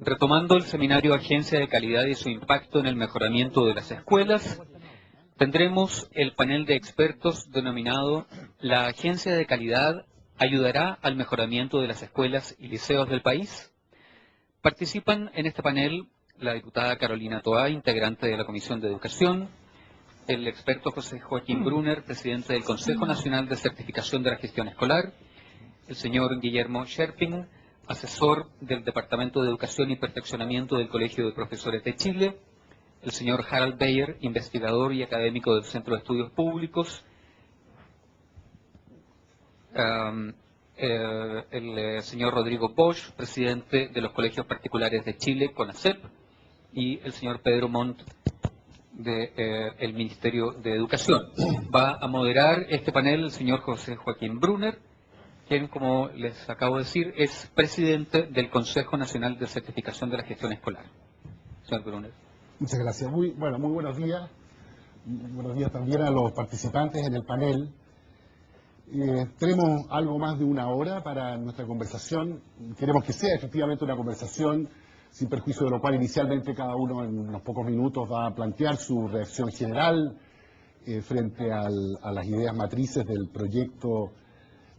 Retomando el seminario Agencia de Calidad y su impacto en el mejoramiento de las escuelas, tendremos el panel de expertos denominado ¿La Agencia de Calidad ayudará al mejoramiento de las escuelas y liceos del país? Participan en este panel la diputada Carolina Toá, integrante de la Comisión de Educación, el experto José Joaquín Brunner, presidente del Consejo Nacional de Certificación de la Gestión Escolar, el señor Guillermo Scherping, asesor del Departamento de Educación y Perfeccionamiento del Colegio de Profesores de Chile, el señor Harald Beyer, investigador y académico del Centro de Estudios Públicos, el señor Rodrigo Bosch, presidente de los Colegios Particulares de Chile, CONACEP, y el señor Pedro Montt, del Ministerio de Educación. Va a moderar este panel el señor José Joaquín Brunner, quien, como les acabo de decir, es presidente del Consejo Nacional de Certificación de la Gestión Escolar. Señor Brunner. Muchas gracias. Muy buenos días. Buenos días también a los participantes en el panel. Tenemos algo más de una hora para nuestra conversación. Queremos que sea efectivamente una conversación, sin perjuicio de lo cual inicialmente cada uno en unos pocos minutos va a plantear su reacción general frente a las ideas matrices del proyecto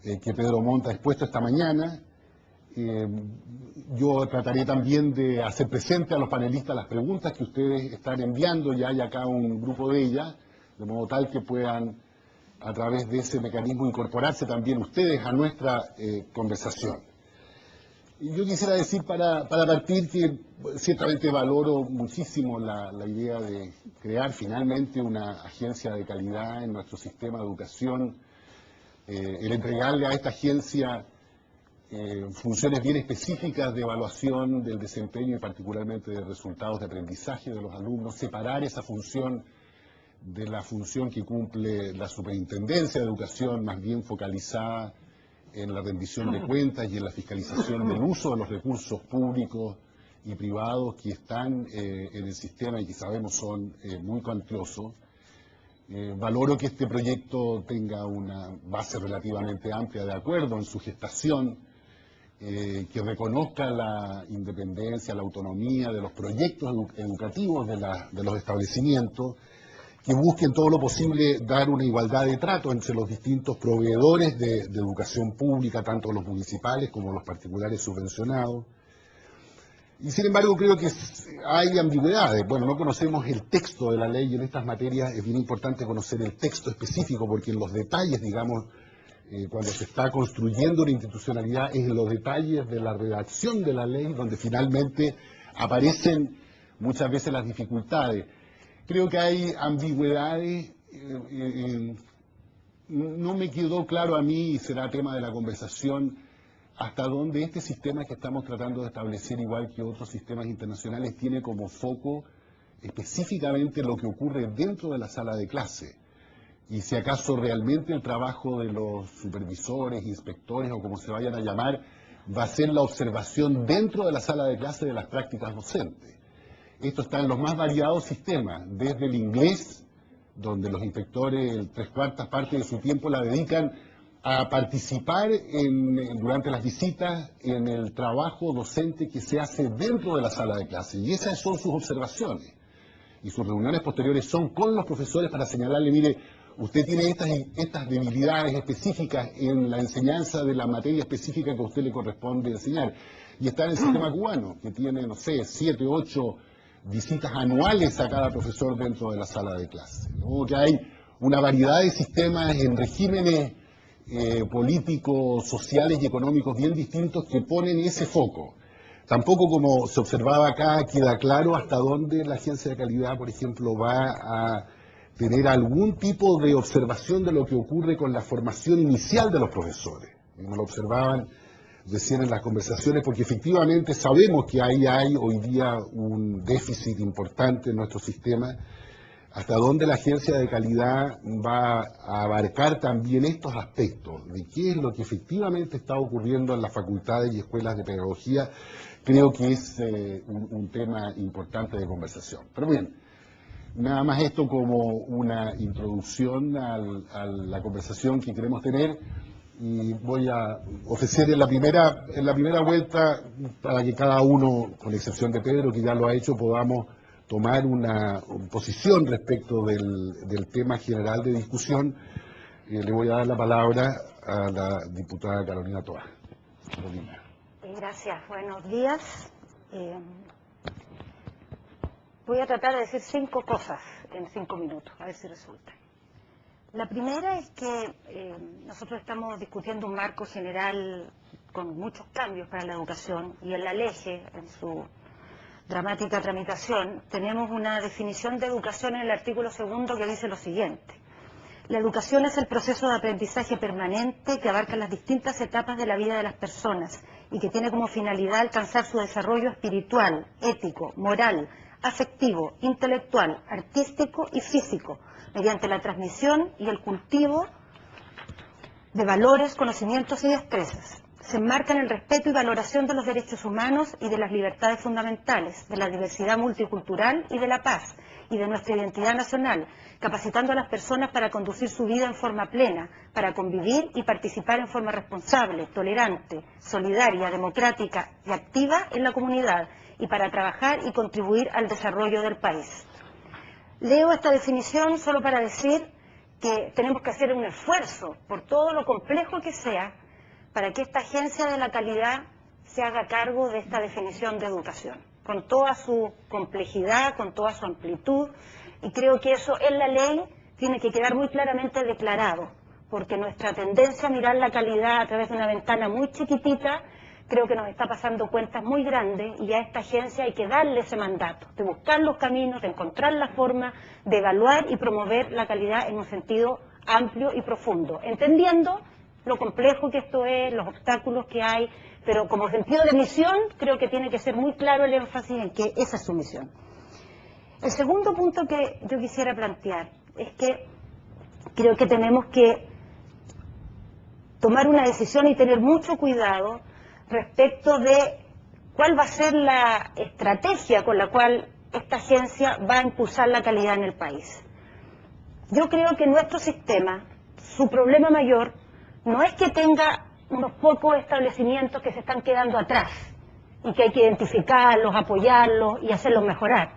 que Pedro Montt ha expuesto esta mañana. Yo trataré también de hacer presente a los panelistas las preguntas que ustedes están enviando, ya hay acá un grupo de ellas, de modo tal que puedan a través de ese mecanismo incorporarse también ustedes a nuestra conversación. Y yo quisiera decir para partir que ciertamente valoro muchísimo la idea de crear finalmente una agencia de calidad en nuestro sistema de educación, el entregarle a esta agencia funciones bien específicas de evaluación del desempeño y particularmente de resultados de aprendizaje de los alumnos, separar esa función de la función que cumple la Superintendencia de Educación, más bien focalizada en la rendición de cuentas y en la fiscalización del uso de los recursos públicos y privados que están en el sistema y que sabemos son muy cuantiosos. Valoro que este proyecto tenga una base relativamente amplia de acuerdo en su gestación, que reconozca la independencia, la autonomía de los proyectos educativos de los establecimientos, que busquen todo lo posible dar una igualdad de trato entre los distintos proveedores de educación pública, tanto los municipales como los particulares subvencionados. Y sin embargo creo que hay ambigüedades. Bueno, no conocemos el texto de la ley y en estas materias es bien importante conocer el texto específico porque en los detalles, digamos, cuando se está construyendo una institucionalidad es en los detalles de la redacción de la ley donde finalmente aparecen muchas veces las dificultades. Creo que hay ambigüedades, no me quedó claro a mí, y será tema de la conversación, hasta dónde este sistema que estamos tratando de establecer, igual que otros sistemas internacionales, tiene como foco específicamente lo que ocurre dentro de la sala de clase. Y si acaso realmente el trabajo de los supervisores, inspectores o como se vayan a llamar, va a ser la observación dentro de la sala de clase de las prácticas docentes. Esto está en los más variados sistemas, desde el inglés, donde los inspectores 3/4 parte de su tiempo la dedican a participar durante las visitas en el trabajo docente que se hace dentro de la sala de clase. Y esas son sus observaciones. Y sus reuniones posteriores son con los profesores para señalarle, mire, usted tiene estas debilidades específicas en la enseñanza de la materia específica que a usted le corresponde enseñar. Y está en el sistema cubano, que tiene, no sé, 7, 8 visitas anuales a cada profesor dentro de la sala de clase. Luego que hay una variedad de sistemas en regímenes políticos, sociales y económicos bien distintos que ponen ese foco. Tampoco, como se observaba acá, queda claro hasta dónde la agencia de calidad, por ejemplo, va a tener algún tipo de observación de lo que ocurre con la formación inicial de los profesores. Como lo observaban recién en las conversaciones, porque efectivamente sabemos que ahí hay hoy día un déficit importante en nuestro sistema, hasta dónde la agencia de calidad va a abarcar también estos aspectos, de qué es lo que efectivamente está ocurriendo en las facultades y escuelas de pedagogía, creo que es un tema importante de conversación. Pero bien, nada más esto como una introducción a la conversación que queremos tener. y voy a ofrecer en la primera vuelta, para que cada uno, con excepción de Pedro, que ya lo ha hecho, podamos tomar una posición respecto del tema general de discusión. Le voy a dar la palabra a la diputada Carolina Toá. Carolina. Gracias, buenos días. Voy a tratar de decir 5 cosas en 5 minutos, a ver si resulta. La primera es que nosotros estamos discutiendo un marco general con muchos cambios para la educación, y en la LEGE, en su dramática tramitación, tenemos una definición de educación en el artículo 2 que dice lo siguiente: la educación es el proceso de aprendizaje permanente que abarca las distintas etapas de la vida de las personas y que tiene como finalidad alcanzar su desarrollo espiritual, ético, moral, afectivo, intelectual, artístico y físico, mediante la transmisión y el cultivo de valores, conocimientos y destrezas. Se enmarca en el respeto y valoración de los derechos humanos y de las libertades fundamentales, de la diversidad multicultural y de la paz, y de nuestra identidad nacional, capacitando a las personas para conducir su vida en forma plena, para convivir y participar en forma responsable, tolerante, solidaria, democrática y activa en la comunidad, y para trabajar y contribuir al desarrollo del país. Leo esta definición solo para decir que tenemos que hacer un esfuerzo, por todo lo complejo que sea, para que esta agencia de la calidad se haga cargo de esta definición de educación, con toda su complejidad, con toda su amplitud, y creo que eso en la ley tiene que quedar muy claramente declarado, porque nuestra tendencia a mirar la calidad a través de una ventana muy chiquitita, creo que nos está pasando cuentas muy grandes, y a esta agencia hay que darle ese mandato, de buscar los caminos, de encontrar la forma de evaluar y promover la calidad en un sentido amplio y profundo, entendiendo lo complejo que esto es, los obstáculos que hay, pero como sentido de misión creo que tiene que ser muy claro el énfasis en que esa es su misión. El segundo punto que yo quisiera plantear es que creo que tenemos que tomar una decisión y tener mucho cuidado respecto de cuál va a ser la estrategia con la cual esta agencia va a impulsar la calidad en el país. Yo creo que nuestro sistema, su problema mayor, no es que tenga unos pocos establecimientos que se están quedando atrás y que hay que identificarlos, apoyarlos y hacerlos mejorar,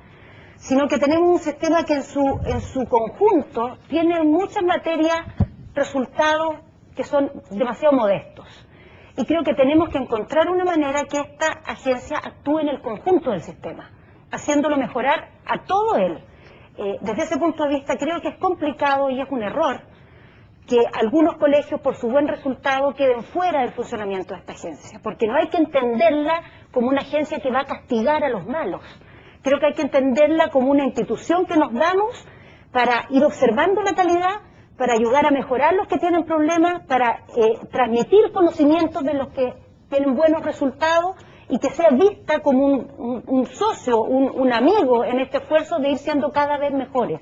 sino que tenemos un sistema que en su conjunto tiene muchas materias, resultados que son demasiado modestos. Y creo que tenemos que encontrar una manera que esta agencia actúe en el conjunto del sistema, haciéndolo mejorar a todo él. Desde ese punto de vista creo que es complicado y es un error que algunos colegios, por su buen resultado, queden fuera del funcionamiento de esta agencia, porque no hay que entenderla como una agencia que va a castigar a los malos. Creo que hay que entenderla como una institución que nos damos para ir observando la calidad, para ayudar a mejorar los que tienen problemas, para transmitir conocimientos de los que tienen buenos resultados, y que sea vista como un socio, un amigo en este esfuerzo de ir siendo cada vez mejores.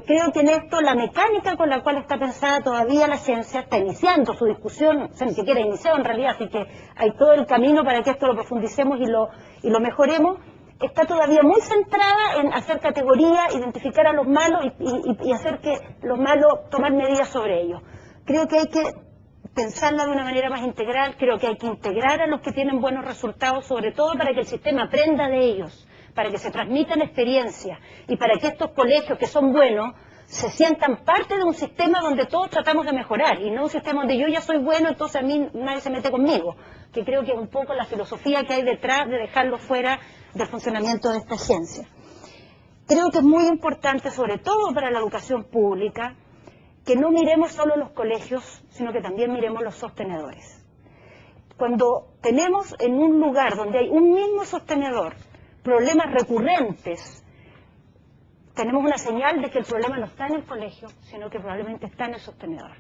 Creo que en esto la mecánica con la cual está pensada todavía la agencia está iniciando su discusión, o sea, ni siquiera iniciado en realidad, así que hay todo el camino para que esto lo profundicemos y lo mejoremos. Está todavía muy centrada en hacer categoría, identificar a los malos y hacer que los malos tomar medidas sobre ellos. Creo que hay que pensarla de una manera más integral, creo que hay que integrar a los que tienen buenos resultados, sobre todo para que el sistema aprenda de ellos, para que se transmitan experiencias y para que estos colegios que son buenos se sientan parte de un sistema donde todos tratamos de mejorar, y no un sistema donde yo ya soy bueno, entonces a mí nadie se mete conmigo, que creo que es un poco la filosofía que hay detrás de dejarlo fuera del funcionamiento de esta agencia. Creo que es muy importante, sobre todo para la educación pública, que no miremos solo los colegios, sino que también miremos los sostenedores. Cuando tenemos en un lugar donde hay un mismo sostenedor problemas recurrentes, tenemos una señal de que el problema no está en el colegio, sino que probablemente está en el sostenedor.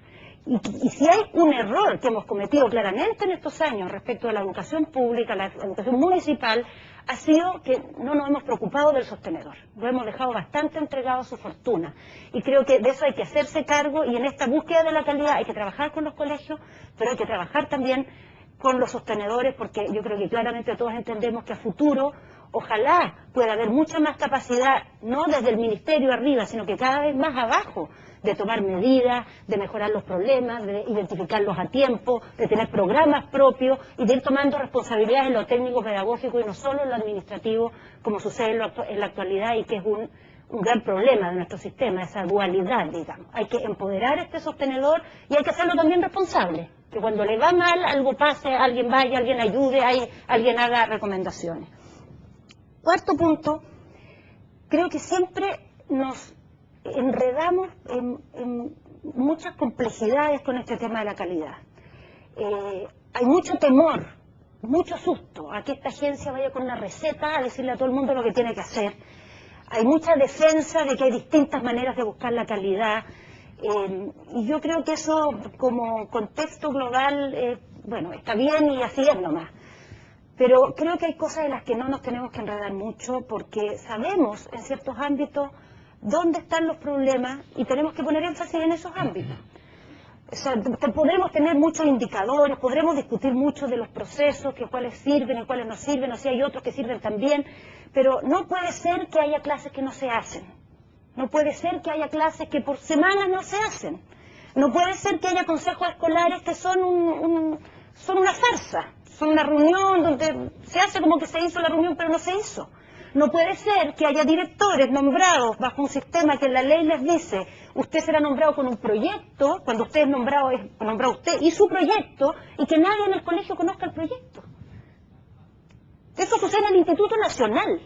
Y si hay un error que hemos cometido claramente en estos años respecto a la educación pública, la educación municipal, ha sido que no nos hemos preocupado del sostenedor. Lo hemos dejado bastante entregado a su fortuna. Y creo que de eso hay que hacerse cargo, y en esta búsqueda de la calidad hay que trabajar con los colegios, pero hay que trabajar también con los sostenedores, porque yo creo que claramente todos entendemos que a futuro ojalá pueda haber mucha más capacidad, no desde el ministerio arriba, sino que cada vez más abajo, de tomar medidas, de mejorar los problemas, de identificarlos a tiempo, de tener programas propios y de ir tomando responsabilidades en lo técnico pedagógico y no solo en lo administrativo, como sucede en la actualidad y que es un gran problema de nuestro sistema, esa dualidad, digamos. Hay que empoderar a este sostenedor y hay que hacerlo también responsable, que cuando le va mal, algo pase, alguien vaya, alguien ayude, alguien haga recomendaciones. Cuarto punto, creo que siempre nos enredamos en muchas complejidades con este tema de la calidad. Hay mucho temor, mucho susto a que esta agencia vaya con una receta a decirle a todo el mundo lo que tiene que hacer. Hay mucha defensa de que hay distintas maneras de buscar la calidad. Y yo creo que eso como contexto global, bueno, está bien y así es nomás. Pero creo que hay cosas en las que no nos tenemos que enredar mucho porque sabemos en ciertos ámbitos dónde están los problemas y tenemos que poner énfasis en esos ámbitos. O sea, podremos tener muchos indicadores, podremos discutir mucho de los procesos, que cuáles sirven y cuáles no sirven, o si hay otros que sirven también, pero no puede ser que haya clases que no se hacen. No puede ser que haya clases que por semanas no se hacen. No puede ser que haya consejos escolares que son una farsa. Son una reunión donde se hace como que se hizo la reunión, pero no se hizo. No puede ser que haya directores nombrados bajo un sistema que en la ley les dice, usted será nombrado con un proyecto, cuando usted es nombrado usted y su proyecto, y que nadie en el colegio conozca el proyecto. Eso sucede en el Instituto Nacional.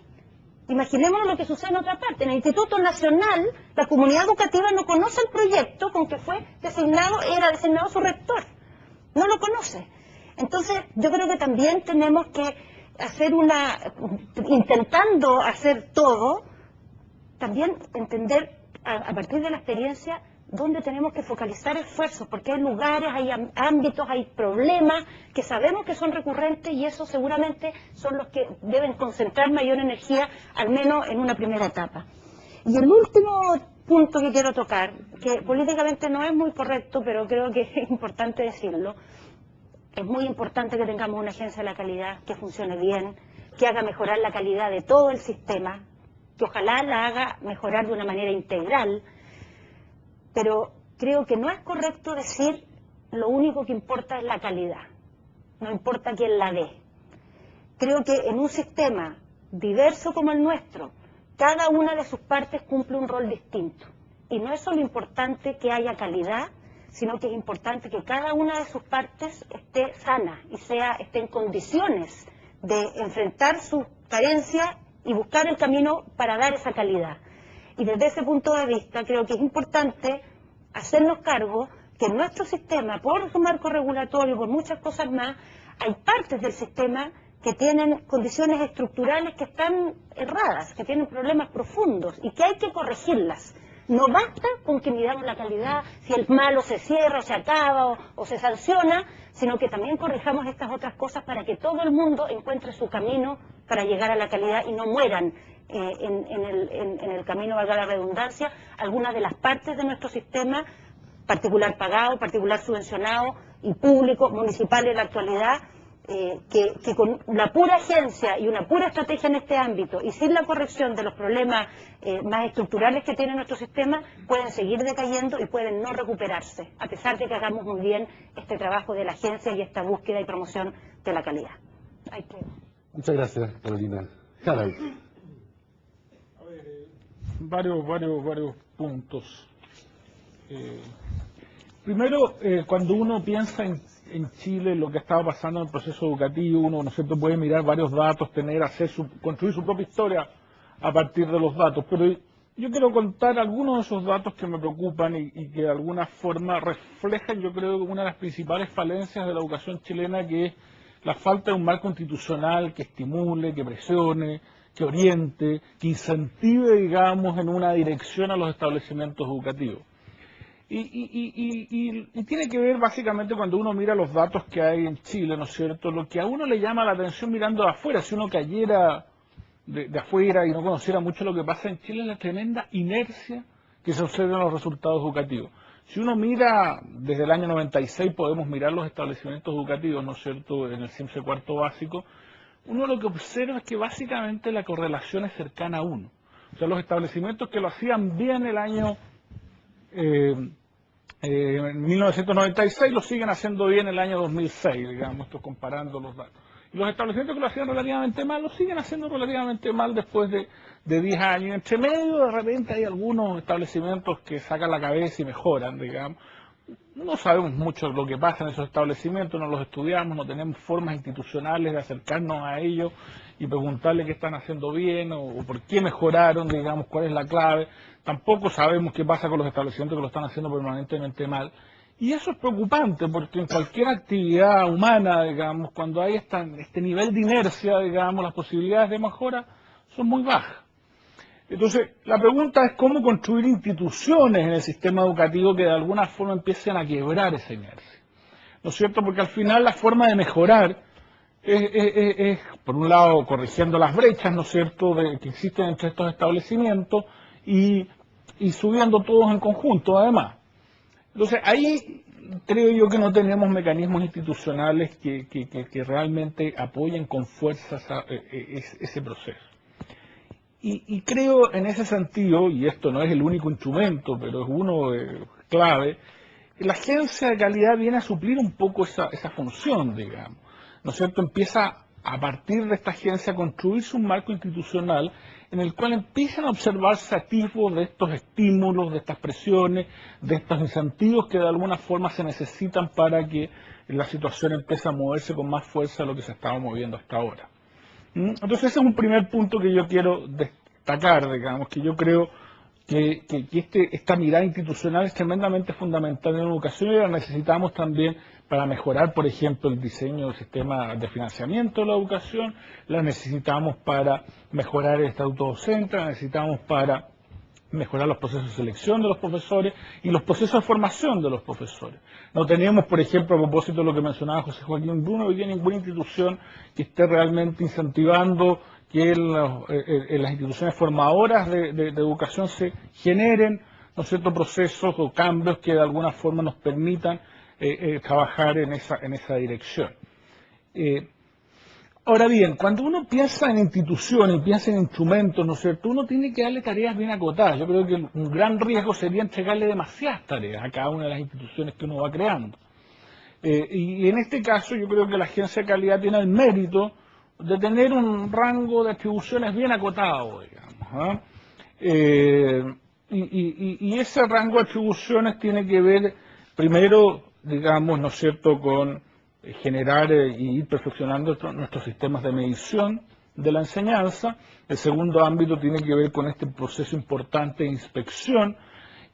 Imaginémonos lo que sucede en otra parte. En el Instituto Nacional, la comunidad educativa no conoce el proyecto con que era designado su rector. No lo conoce. Entonces, yo creo que también tenemos que hacer intentando hacer todo, también entender a partir de la experiencia dónde tenemos que focalizar esfuerzos, porque hay lugares, hay ámbitos, hay problemas que sabemos que son recurrentes y esos seguramente son los que deben concentrar mayor energía, al menos en una primera etapa. Y el último punto que quiero tocar, que políticamente no es muy correcto, pero creo que es importante decirlo, es muy importante que tengamos una agencia de la calidad que funcione bien, que haga mejorar la calidad de todo el sistema, que ojalá la haga mejorar de una manera integral, pero creo que no es correcto decir lo único que importa es la calidad, no importa quién la dé. Creo que en un sistema diverso como el nuestro, cada una de sus partes cumple un rol distinto. Y no es solo importante que haya calidad, sino que es importante que cada una de sus partes esté sana y esté en condiciones de enfrentar sus carencias y buscar el camino para dar esa calidad. Y desde ese punto de vista creo que es importante hacernos cargo que en nuestro sistema, por su marco regulatorio, por muchas cosas más, hay partes del sistema que tienen condiciones estructurales que están erradas, que tienen problemas profundos y que hay que corregirlas. No basta con que midamos la calidad, si el malo se cierra o se acaba o se sanciona, sino que también corrijamos estas otras cosas para que todo el mundo encuentre su camino para llegar a la calidad y no mueran en el camino, valga la redundancia, algunas de las partes de nuestro sistema, particular pagado, particular subvencionado y público, municipal en la actualidad, que con la pura agencia y una pura estrategia en este ámbito y sin la corrección de los problemas más estructurales que tiene nuestro sistema, pueden seguir decayendo y pueden no recuperarse, a pesar de que hagamos muy bien este trabajo de la agencia y esta búsqueda y promoción de la calidad. Muchas gracias, Carolina. Caray. A ver, varios puntos. Primero, cuando uno piensa en Chile, lo que estaba pasando en el proceso educativo, uno, ¿no es cierto?, puede mirar varios datos, construir su propia historia a partir de los datos, pero yo quiero contar algunos de esos datos que me preocupan y que de alguna forma reflejan, yo creo, una de las principales falencias de la educación chilena, que es la falta de un marco institucional que estimule, que presione, que oriente, que incentive, digamos, en una dirección a los establecimientos educativos. Y tiene que ver básicamente cuando uno mira los datos que hay en Chile, ¿no es cierto? Lo que a uno le llama la atención mirando de afuera, si uno cayera de afuera y no conociera mucho lo que pasa en Chile, es la tremenda inercia que se observa en los resultados educativos. Si uno mira desde el año 96, podemos mirar los establecimientos educativos, ¿no es cierto?, en el CIMSE cuarto básico, uno lo que observa es que básicamente la correlación es cercana a 1. O sea, los establecimientos que lo hacían bien el año en 1996 lo siguen haciendo bien el año 2006, digamos, esto comparando los datos. Y los establecimientos que lo hacían relativamente mal lo siguen haciendo relativamente mal después de 10 años. Entre medio, de repente, hay algunos establecimientos que sacan la cabeza y mejoran, digamos. No sabemos mucho lo que pasa en esos establecimientos, no los estudiamos, no tenemos formas institucionales de acercarnos a ellos y preguntarle qué están haciendo bien o por qué mejoraron, digamos, cuál es la clave. Tampoco sabemos qué pasa con los establecimientos que lo están haciendo permanentemente mal. Y eso es preocupante porque en cualquier actividad humana, digamos, cuando hay este nivel de inercia, digamos, las posibilidades de mejora son muy bajas. Entonces, la pregunta es cómo construir instituciones en el sistema educativo que de alguna forma empiecen a quebrar esa inercia. ¿No es cierto? Porque al final la forma de mejorar es por un lado, corrigiendo las brechas, ¿no es cierto?, que existen entre estos establecimientos y subiendo todos en conjunto, además. Entonces, ahí creo yo que no tenemos mecanismos institucionales que realmente apoyen con fuerza ese proceso. Y creo en ese sentido, y esto no es el único instrumento, pero es uno clave, la agencia de calidad viene a suplir un poco esa función, digamos. ¿No es cierto? Empieza a partir de esta agencia a construirse un marco institucional en el cual empiezan a observarse atisbos de estos estímulos, de estas presiones, de estos incentivos que de alguna forma se necesitan para que la situación empiece a moverse con más fuerza de lo que se estaba moviendo hasta ahora. Entonces ese es un primer punto que yo quiero destacar, digamos, que yo creo que esta mirada institucional es tremendamente fundamental en la educación y la necesitamos también para mejorar, por ejemplo, el diseño del sistema de financiamiento de la educación, la necesitamos para mejorar el estatuto docente, la necesitamos para mejorar los procesos de selección de los profesores y los procesos de formación de los profesores. No tenemos, por ejemplo, a propósito de lo que mencionaba José Joaquín Bruno, hoy día ninguna institución que esté realmente incentivando que en las instituciones formadoras de educación se generen, ¿no es cierto?, procesos o cambios que de alguna forma nos permitan trabajar en esa dirección. Ahora bien, cuando uno piensa en instituciones, piensa en instrumentos, ¿no es cierto?, uno tiene que darle tareas bien acotadas. Yo creo que un gran riesgo sería entregarle demasiadas tareas a cada una de las instituciones que uno va creando. Y en este caso yo creo que la agencia de calidad tiene el mérito de tener un rango de atribuciones bien acotado, digamos. Y ese rango de atribuciones tiene que ver, primero, digamos, ¿no es cierto?, con generar y ir perfeccionando nuestros sistemas de medición de la enseñanza. El segundo ámbito tiene que ver con este proceso importante de inspección,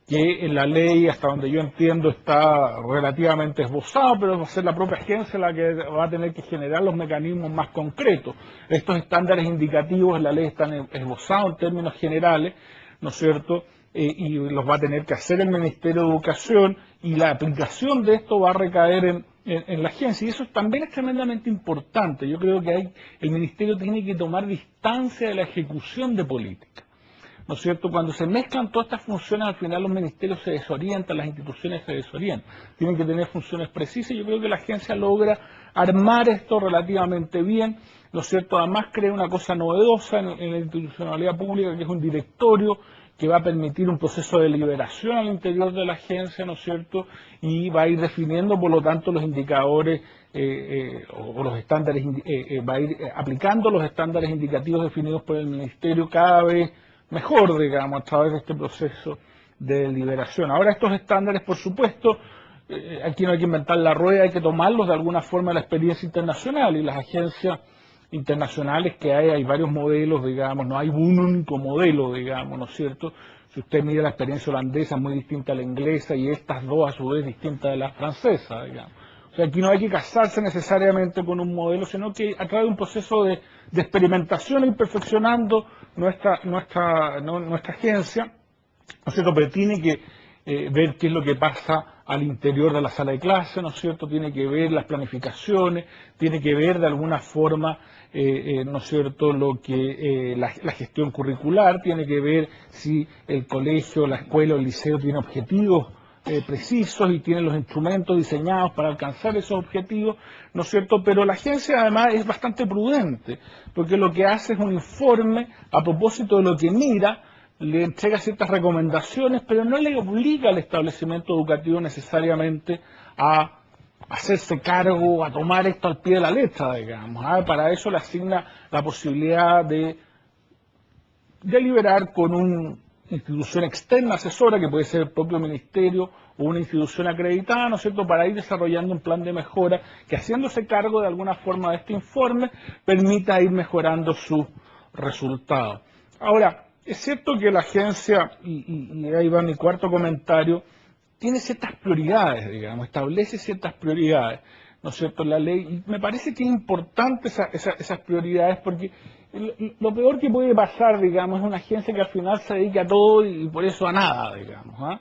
que en la ley, hasta donde yo entiendo, está relativamente esbozado, pero va a ser la propia agencia la que va a tener que generar los mecanismos más concretos. Estos estándares indicativos en la ley están esbozados en términos generales, ¿no es cierto?, y los va a tener que hacer el Ministerio de Educación, y la aplicación de esto va a recaer en la agencia, y eso también es tremendamente importante. Yo creo que el Ministerio tiene que tomar distancia de la ejecución de política, ¿no es cierto? Cuando se mezclan todas estas funciones, al final los ministerios se desorientan, las instituciones se desorientan. Tienen que tener funciones precisas, y yo creo que la agencia logra armar esto relativamente bien, ¿no es cierto? Además crea una cosa novedosa en la institucionalidad pública, que es un directorio que va a permitir un proceso de deliberación al interior de la agencia, ¿no es cierto?, y va a ir definiendo, por lo tanto, los indicadores o los estándares, va a ir aplicando los estándares indicativos definidos por el Ministerio cada vez mejor, digamos, a través de este proceso de deliberación. Ahora, estos estándares, por supuesto, aquí no hay que inventar la rueda, hay que tomarlos de alguna forma de la experiencia internacional, y las agencias internacionales que hay varios modelos, digamos, no hay un único modelo, digamos, ¿no es cierto? Si usted mira la experiencia holandesa, es muy distinta a la inglesa, y estas dos a su vez distintas de la francesa, digamos. O sea, aquí no hay que casarse necesariamente con un modelo, sino que a través de un proceso de experimentación, ir perfeccionando nuestra agencia, ¿no es cierto?, pero tiene que ver qué es lo que pasa al interior de la sala de clase, ¿no es cierto?, tiene que ver las planificaciones, tiene que ver de alguna forma, ¿no es cierto?, lo que la gestión curricular, tiene que ver si el colegio, la escuela o el liceo tiene objetivos precisos y tiene los instrumentos diseñados para alcanzar esos objetivos, ¿no es cierto? Pero la agencia además es bastante prudente, porque lo que hace es un informe a propósito de lo que mira, le entrega ciertas recomendaciones, pero no le obliga al establecimiento educativo necesariamente a hacerse cargo, a tomar esto al pie de la letra, digamos. Para eso le asigna la posibilidad de deliberar con una institución externa asesora, que puede ser el propio ministerio o una institución acreditada, ¿no es cierto?, para ir desarrollando un plan de mejora que, haciéndose cargo de alguna forma de este informe, permita ir mejorando sus resultados. Ahora, es cierto que la agencia, y ahí va mi cuarto comentario, tiene ciertas prioridades, digamos, establece ciertas prioridades, ¿no es cierto?, la ley, y me parece que es importante esas prioridades, porque lo peor que puede pasar, digamos, es una agencia que al final se dedica a todo y por eso a nada, digamos.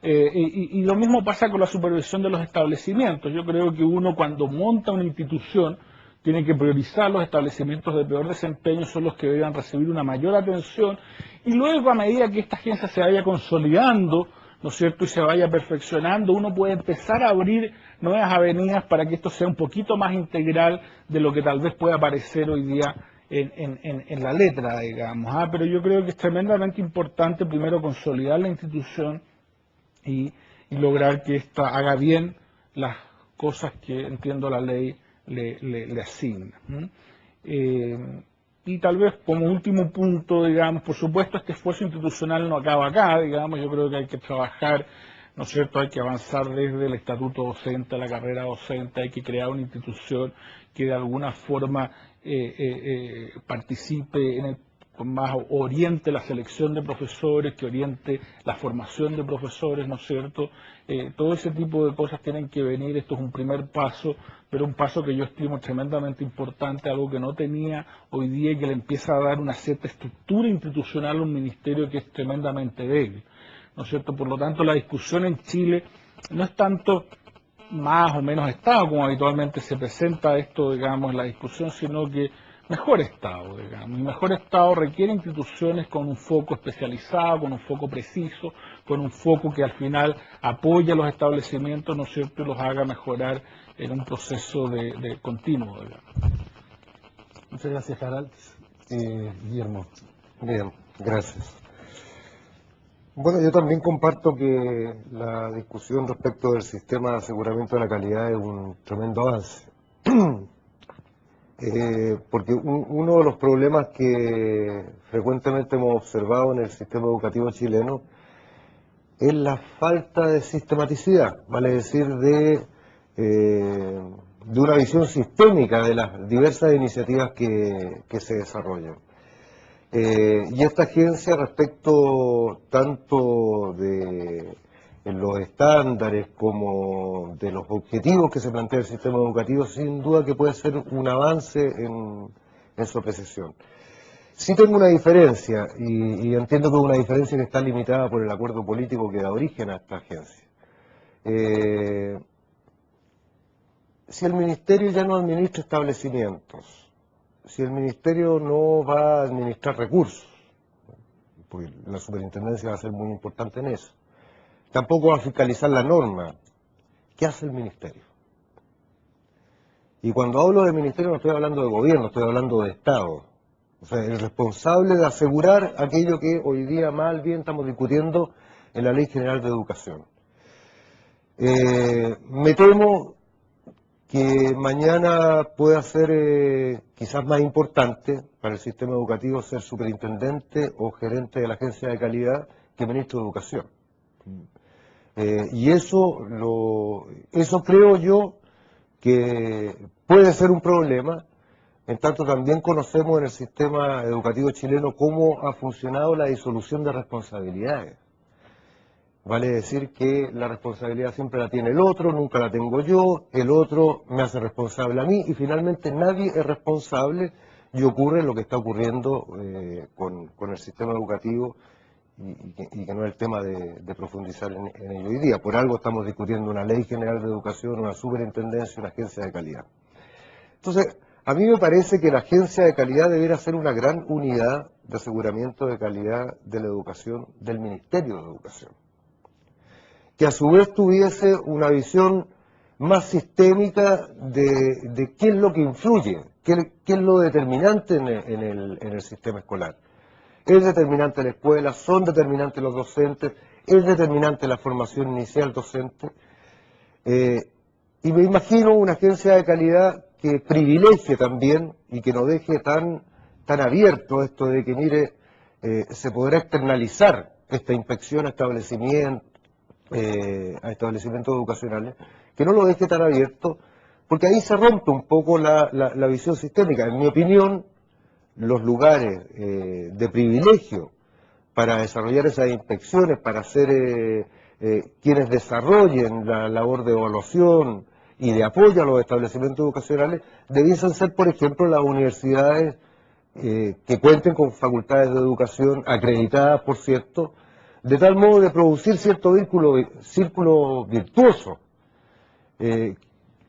Y lo mismo pasa con la supervisión de los establecimientos. Yo creo que uno, cuando monta una institución, tiene que priorizar los establecimientos de peor desempeño, son los que deban recibir una mayor atención, y luego, a medida que esta agencia se vaya consolidando, ¿no es cierto?, y se vaya perfeccionando, uno puede empezar a abrir nuevas avenidas para que esto sea un poquito más integral de lo que tal vez pueda parecer hoy día en la letra, digamos. Pero yo creo que es tremendamente importante primero consolidar la institución y lograr que ésta haga bien las cosas que, entiendo, la ley le asigna. Y tal vez como último punto, digamos, por supuesto este esfuerzo institucional no acaba acá, digamos, yo creo que hay que trabajar, ¿no es cierto?, hay que avanzar desde el estatuto docente a la carrera docente, hay que crear una institución que de alguna forma participe más oriente la selección de profesores, que oriente la formación de profesores, ¿no es cierto? Todo ese tipo de cosas tienen que venir, esto es un primer paso, pero un paso que yo estimo tremendamente importante, algo que no tenía hoy día y que le empieza a dar una cierta estructura institucional a un ministerio que es tremendamente débil, ¿no es cierto? Por lo tanto, la discusión en Chile no es tanto más o menos Estado, como habitualmente se presenta esto, digamos, en la discusión, sino que mejor Estado, digamos. Y mejor Estado requiere instituciones con un foco especializado, con un foco preciso, con un foco que al final apoye a los establecimientos, ¿no es cierto?, y los haga mejorar en un proceso de continuo, digamos. Muchas gracias, Harald. Guillermo. Bien, gracias. Bueno, yo también comparto que la discusión respecto del sistema de aseguramiento de la calidad es un tremendo avance. Porque uno de los problemas que frecuentemente hemos observado en el sistema educativo chileno es la falta de sistematicidad, vale decir, de una visión sistémica de las diversas iniciativas que se desarrollan. Y esta agencia, respecto tanto de los estándares como de los objetivos que se plantea el sistema educativo, sin duda que puede ser un avance en su apreciación. Sí tengo una diferencia, y entiendo que es una diferencia que está limitada por el acuerdo político que da origen a esta agencia. Si el Ministerio ya no administra establecimientos, si el Ministerio no va a administrar recursos, porque la superintendencia va a ser muy importante en eso, tampoco va a fiscalizar la norma, ¿qué hace el Ministerio? Y cuando hablo de Ministerio no estoy hablando de gobierno, estoy hablando de Estado. O sea, el responsable de asegurar aquello que hoy día mal bien estamos discutiendo en la Ley General de Educación. Me temo que mañana pueda ser quizás más importante para el sistema educativo ser superintendente o gerente de la agencia de calidad que ministro de Educación. Y eso creo yo que puede ser un problema, en tanto también conocemos en el sistema educativo chileno cómo ha funcionado la disolución de responsabilidades. Vale decir que la responsabilidad siempre la tiene el otro, nunca la tengo yo, el otro me hace responsable a mí y finalmente nadie es responsable y ocurre lo que está ocurriendo con el sistema educativo y que no es el tema de profundizar en ello hoy día. Por algo estamos discutiendo una ley general de educación, una superintendencia, una agencia de calidad. Entonces, a mí me parece que la agencia de calidad debería ser una gran unidad de aseguramiento de calidad de la educación del Ministerio de Educación. que a su vez tuviese una visión más sistémica de qué es lo que influye, qué es lo determinante en el sistema escolar. Es determinante la escuela, son determinantes los docentes, es determinante la formación inicial docente. Y me imagino una agencia de calidad que privilegie también y que no deje tan abierto esto de que, mire, se podrá externalizar esta inspección a establecimientos educacionales, que no lo deje tan abierto, porque ahí se rompe un poco la visión sistémica. En mi opinión, los lugares de privilegio para desarrollar esas inspecciones, para ser quienes desarrollen la labor de evaluación y de apoyo a los establecimientos educacionales, debiesen ser, por ejemplo, las universidades que cuenten con facultades de educación acreditadas, por cierto, de tal modo de producir cierto círculo virtuoso,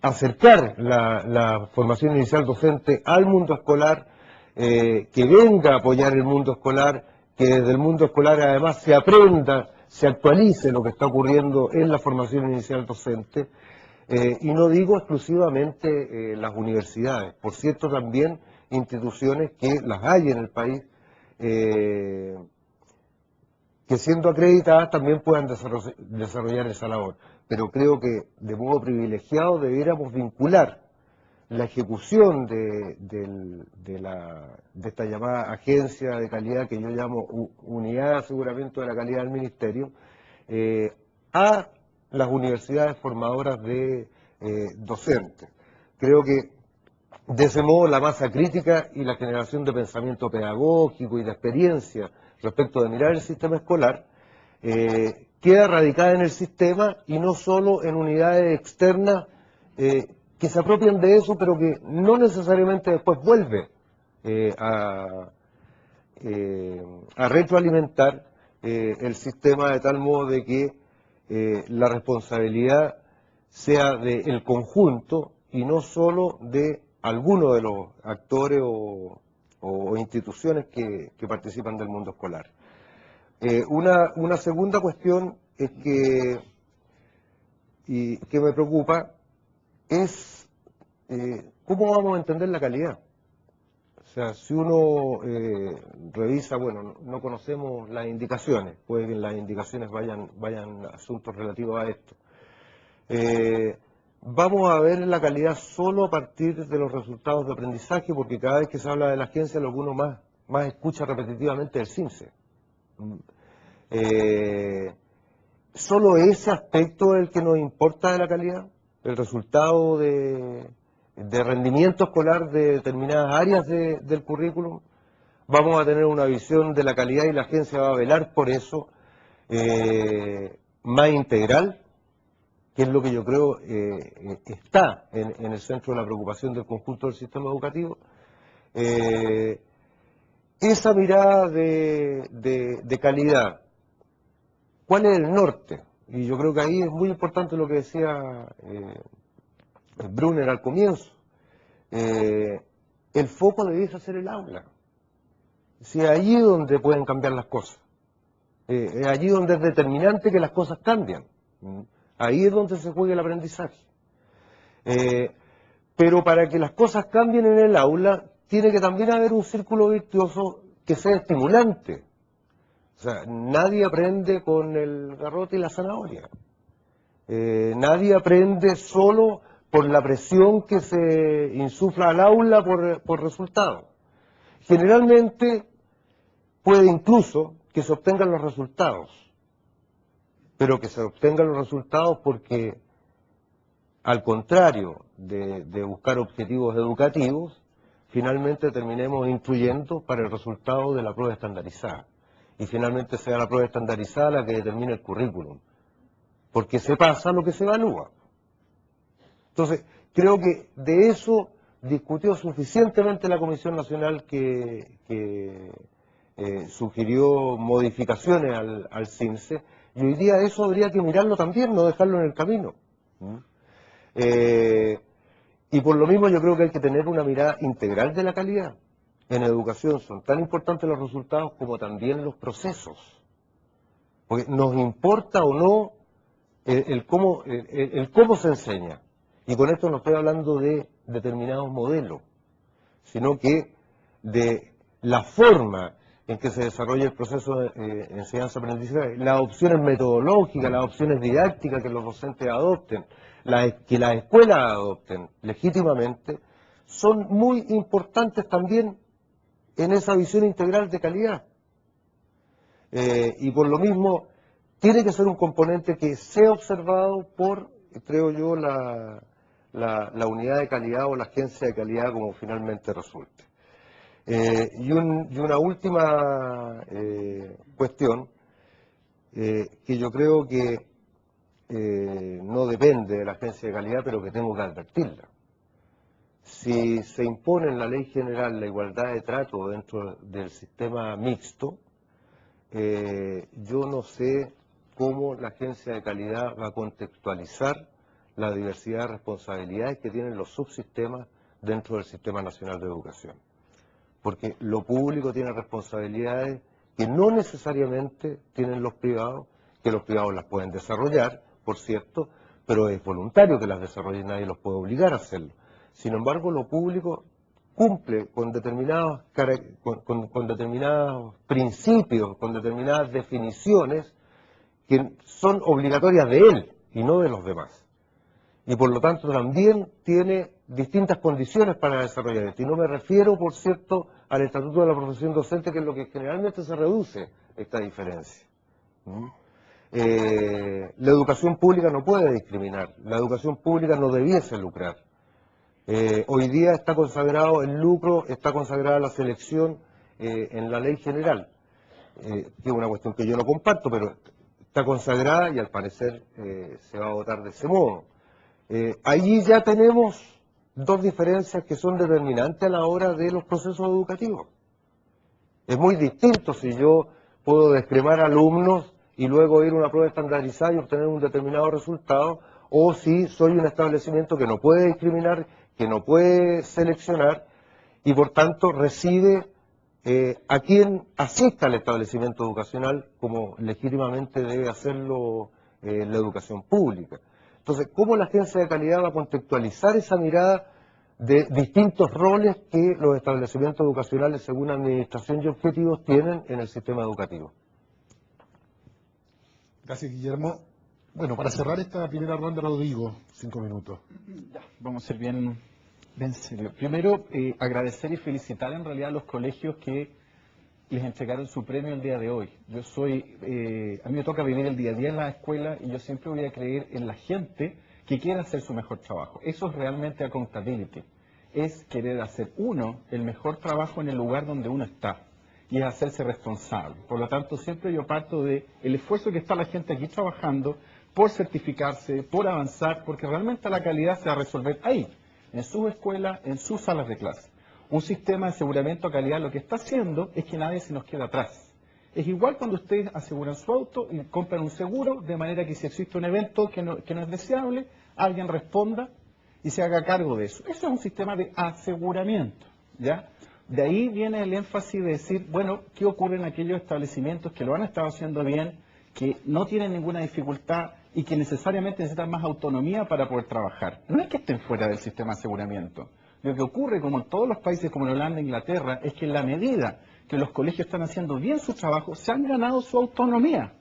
acercar la formación inicial docente al mundo escolar, que venga a apoyar el mundo escolar, que desde el mundo escolar además se aprenda, se actualice lo que está ocurriendo en la formación inicial docente, y no digo exclusivamente las universidades, por cierto también instituciones que las hay en el país, que siendo acreditadas también puedan desarrollar esa labor. Pero creo que de modo privilegiado debiéramos vincular la ejecución de esta llamada agencia de calidad, que yo llamo unidad de aseguramiento de la calidad del ministerio, a las universidades formadoras de docentes. Creo que de ese modo la masa crítica y la generación de pensamiento pedagógico y de experiencia respecto de mirar el sistema escolar queda radicada en el sistema y no solo en unidades externas que se apropian de eso, pero que no necesariamente después vuelve a retroalimentar el sistema, de tal modo de que la responsabilidad sea del conjunto y no solo de algunos de los actores o instituciones que participan del mundo escolar. Una segunda cuestión es que me preocupa es cómo vamos a entender la calidad. O sea, si uno revisa, bueno, no conocemos las indicaciones, puede que en las indicaciones vayan asuntos relativos a esto. Vamos a ver la calidad solo a partir de los resultados de aprendizaje, porque cada vez que se habla de la agencia, lo que uno más escucha repetitivamente es el CINCE. ¿Solo ese aspecto es el que nos importa de la calidad? ¿El resultado de rendimiento escolar de determinadas áreas del currículum? Vamos a tener una visión de la calidad y la agencia va a velar por eso más integral, que es lo que yo creo está en el centro de la preocupación del conjunto del sistema educativo. Esa mirada de calidad, ¿cuál es el norte? Y yo creo que ahí es muy importante lo que decía Brunner al comienzo. El foco debiese ser el aula. Si es allí donde pueden cambiar las cosas. Es allí donde es determinante que las cosas cambian. Ahí es donde se juega el aprendizaje. Pero para que las cosas cambien en el aula, tiene que también haber un círculo virtuoso que sea estimulante. O sea, nadie aprende con el garrote y la zanahoria. Nadie aprende solo por la presión que se insufla al aula por resultados. Generalmente puede incluso que se obtengan los resultados, pero que se obtengan los resultados porque, al contrario de buscar objetivos educativos, finalmente terminemos influyendo para el resultado de la prueba estandarizada. Y finalmente sea la prueba estandarizada la que determine el currículum, porque se pasa lo que se evalúa. Entonces, creo que de eso discutió suficientemente la Comisión Nacional que sugirió modificaciones al CINCE, y hoy día eso habría que mirarlo también, no dejarlo en el camino. Y por lo mismo yo creo que hay que tener una mirada integral de la calidad. En educación son tan importantes los resultados como también los procesos. Porque nos importa o no el cómo se enseña. Y con esto no estoy hablando de determinados modelos, sino que de la forma en que se desarrolla el proceso de enseñanza-aprendizaje, las opciones metodológicas, las opciones didácticas que los docentes adopten, que las escuelas adopten legítimamente, son muy importantes también en esa visión integral de calidad. Y por lo mismo, tiene que ser un componente que sea observado por, creo yo, la unidad de calidad o la agencia de calidad, como finalmente resulte. Y una última cuestión, que yo creo que no depende de la agencia de calidad, pero que tengo que advertirla. Si se impone en la ley general la igualdad de trato dentro del sistema mixto, yo no sé cómo la agencia de calidad va a contextualizar la diversidad de responsabilidades que tienen los subsistemas dentro del Sistema Nacional de Educación. Porque lo público tiene responsabilidades que no necesariamente tienen los privados, que los privados las pueden desarrollar, por cierto, pero es voluntario que las desarrollen, nadie los puede obligar a hacerlo. Sin embargo, lo público cumple con determinados principios, con determinadas definiciones que son obligatorias de él y no de los demás. Y por lo tanto también tiene distintas condiciones para desarrollar esto. Y no me refiero, por cierto, al Estatuto de la Profesión Docente, que es lo que generalmente se reduce esta diferencia. La educación pública no puede discriminar, la educación pública no debiese lucrar. Hoy día está consagrado el lucro, está consagrada la selección en la ley general, que es una cuestión que yo no comparto, pero está consagrada y al parecer se va a votar de ese modo. Allí ya tenemos dos diferencias que son determinantes a la hora de los procesos educativos. Es muy distinto si yo puedo descremar alumnos y luego ir a una prueba estandarizada y obtener un determinado resultado, o si soy un establecimiento que no puede discriminar, que no puede seleccionar y por tanto recibe a quien asista al establecimiento educacional como legítimamente debe hacerlo la educación pública. Entonces, ¿cómo la agencia de calidad va a contextualizar esa mirada de distintos roles que los establecimientos educacionales, según administración y objetivos, tienen en el sistema educativo? Gracias, Guillermo. Bueno, para cerrar esta primera ronda, Rodrigo, 5 minutos. Vamos a ser bien serios. Primero, agradecer y felicitar en realidad a los colegios que les entregaron su premio el día de hoy. A mí me toca vivir el día a día en la escuela y yo siempre voy a creer en la gente que quiere hacer su mejor trabajo. Eso es realmente accountability. Es querer hacer uno el mejor trabajo en el lugar donde uno está y es hacerse responsable. Por lo tanto, siempre yo parto de el esfuerzo que está la gente aquí trabajando por certificarse, por avanzar, porque realmente la calidad se va a resolver ahí, en sus escuelas, en sus salas de clase. Un sistema de aseguramiento de calidad lo que está haciendo es que nadie se nos quede atrás. Es igual cuando ustedes aseguran su auto y compran un seguro, de manera que si existe un evento que no es deseable, alguien responda y se haga cargo de eso. Eso es un sistema de aseguramiento, ¿ya? De ahí viene el énfasis de decir, bueno, ¿qué ocurre en aquellos establecimientos que lo han estado haciendo bien, que no tienen ninguna dificultad y que necesariamente necesitan más autonomía para poder trabajar? No es que estén fuera del sistema de aseguramiento. Lo que ocurre, como en todos los países como en Holanda e Inglaterra, es que en la medida que los colegios están haciendo bien su trabajo, se han ganado su autonomía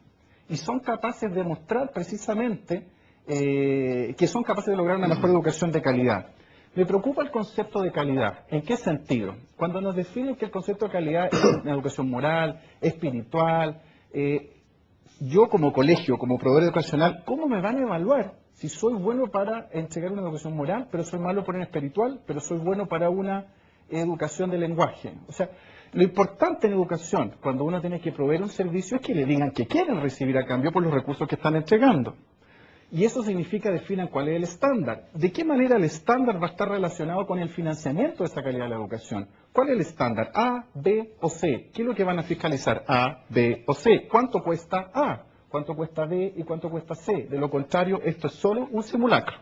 y son capaces de mostrar precisamente que son capaces de lograr una mejor educación de calidad. Me preocupa el concepto de calidad. ¿En qué sentido? Cuando nos definen que el concepto de calidad es una educación moral, espiritual, yo como colegio, como proveedor educacional, ¿cómo me van a evaluar si soy bueno para entregar una educación moral, pero soy malo para una espiritual, pero soy bueno para una educación de lenguaje? O sea, lo importante en educación, cuando uno tiene que proveer un servicio, es que le digan que quieren recibir a cambio por los recursos que están entregando. Y eso significa definan cuál es el estándar. ¿De qué manera el estándar va a estar relacionado con el financiamiento de esa calidad de la educación? ¿Cuál es el estándar? ¿A, B o C? ¿Qué es lo que van a fiscalizar? ¿A, B o C? ¿Cuánto cuesta A? ¿Cuánto cuesta B? ¿Y cuánto cuesta C? De lo contrario, esto es solo un simulacro,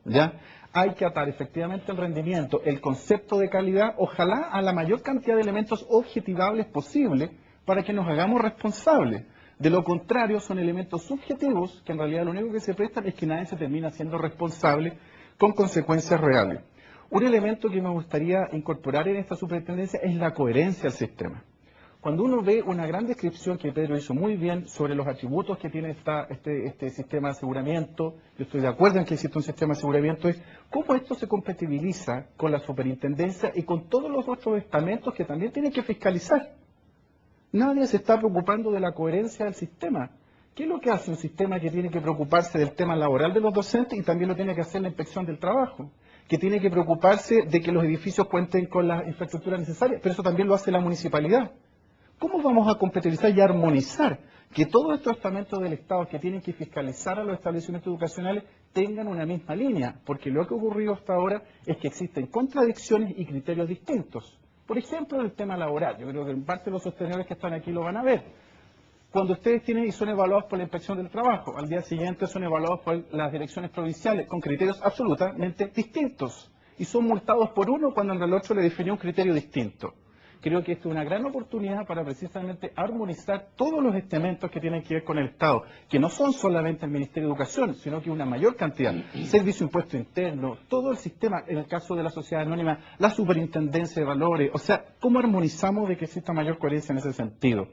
¿ya? Hay que atar efectivamente el rendimiento, el concepto de calidad, ojalá a la mayor cantidad de elementos objetivables posible para que nos hagamos responsables. De lo contrario, son elementos subjetivos que en realidad lo único que se prestan es que nadie se termina siendo responsable con consecuencias reales. Un elemento que me gustaría incorporar en esta superintendencia es la coherencia del sistema. Cuando uno ve una gran descripción que Pedro hizo muy bien sobre los atributos que tiene este sistema de aseguramiento, yo estoy de acuerdo en que existe un sistema de aseguramiento, es cómo esto se compatibiliza con la superintendencia y con todos los otros estamentos que también tienen que fiscalizar. Nadie se está preocupando de la coherencia del sistema. ¿Qué es lo que hace un sistema que tiene que preocuparse del tema laboral de los docentes y también lo tiene que hacer la inspección del trabajo? Que tiene que preocuparse de que los edificios cuenten con las infraestructuras necesarias, pero eso también lo hace la municipalidad. ¿Cómo vamos a compatibilizar y armonizar que todos estos estamentos del Estado que tienen que fiscalizar a los establecimientos educacionales tengan una misma línea? Porque lo que ha ocurrido hasta ahora es que existen contradicciones y criterios distintos. Por ejemplo, el tema laboral. Yo creo que en parte los sostenedores que están aquí lo van a ver. Cuando ustedes tienen y son evaluados por la inspección del trabajo, al día siguiente son evaluados por las direcciones provinciales con criterios absolutamente distintos. Y son multados por uno cuando en el otro le definió un criterio distinto. Creo que esto es una gran oportunidad para precisamente armonizar todos los estamentos que tienen que ver con el Estado, que no son solamente el Ministerio de Educación, sino que una mayor cantidad. Servicio de Impuesto Interno, todo el sistema, en el caso de la sociedad anónima, la superintendencia de valores, o sea, ¿cómo armonizamos de que exista mayor coherencia en ese sentido?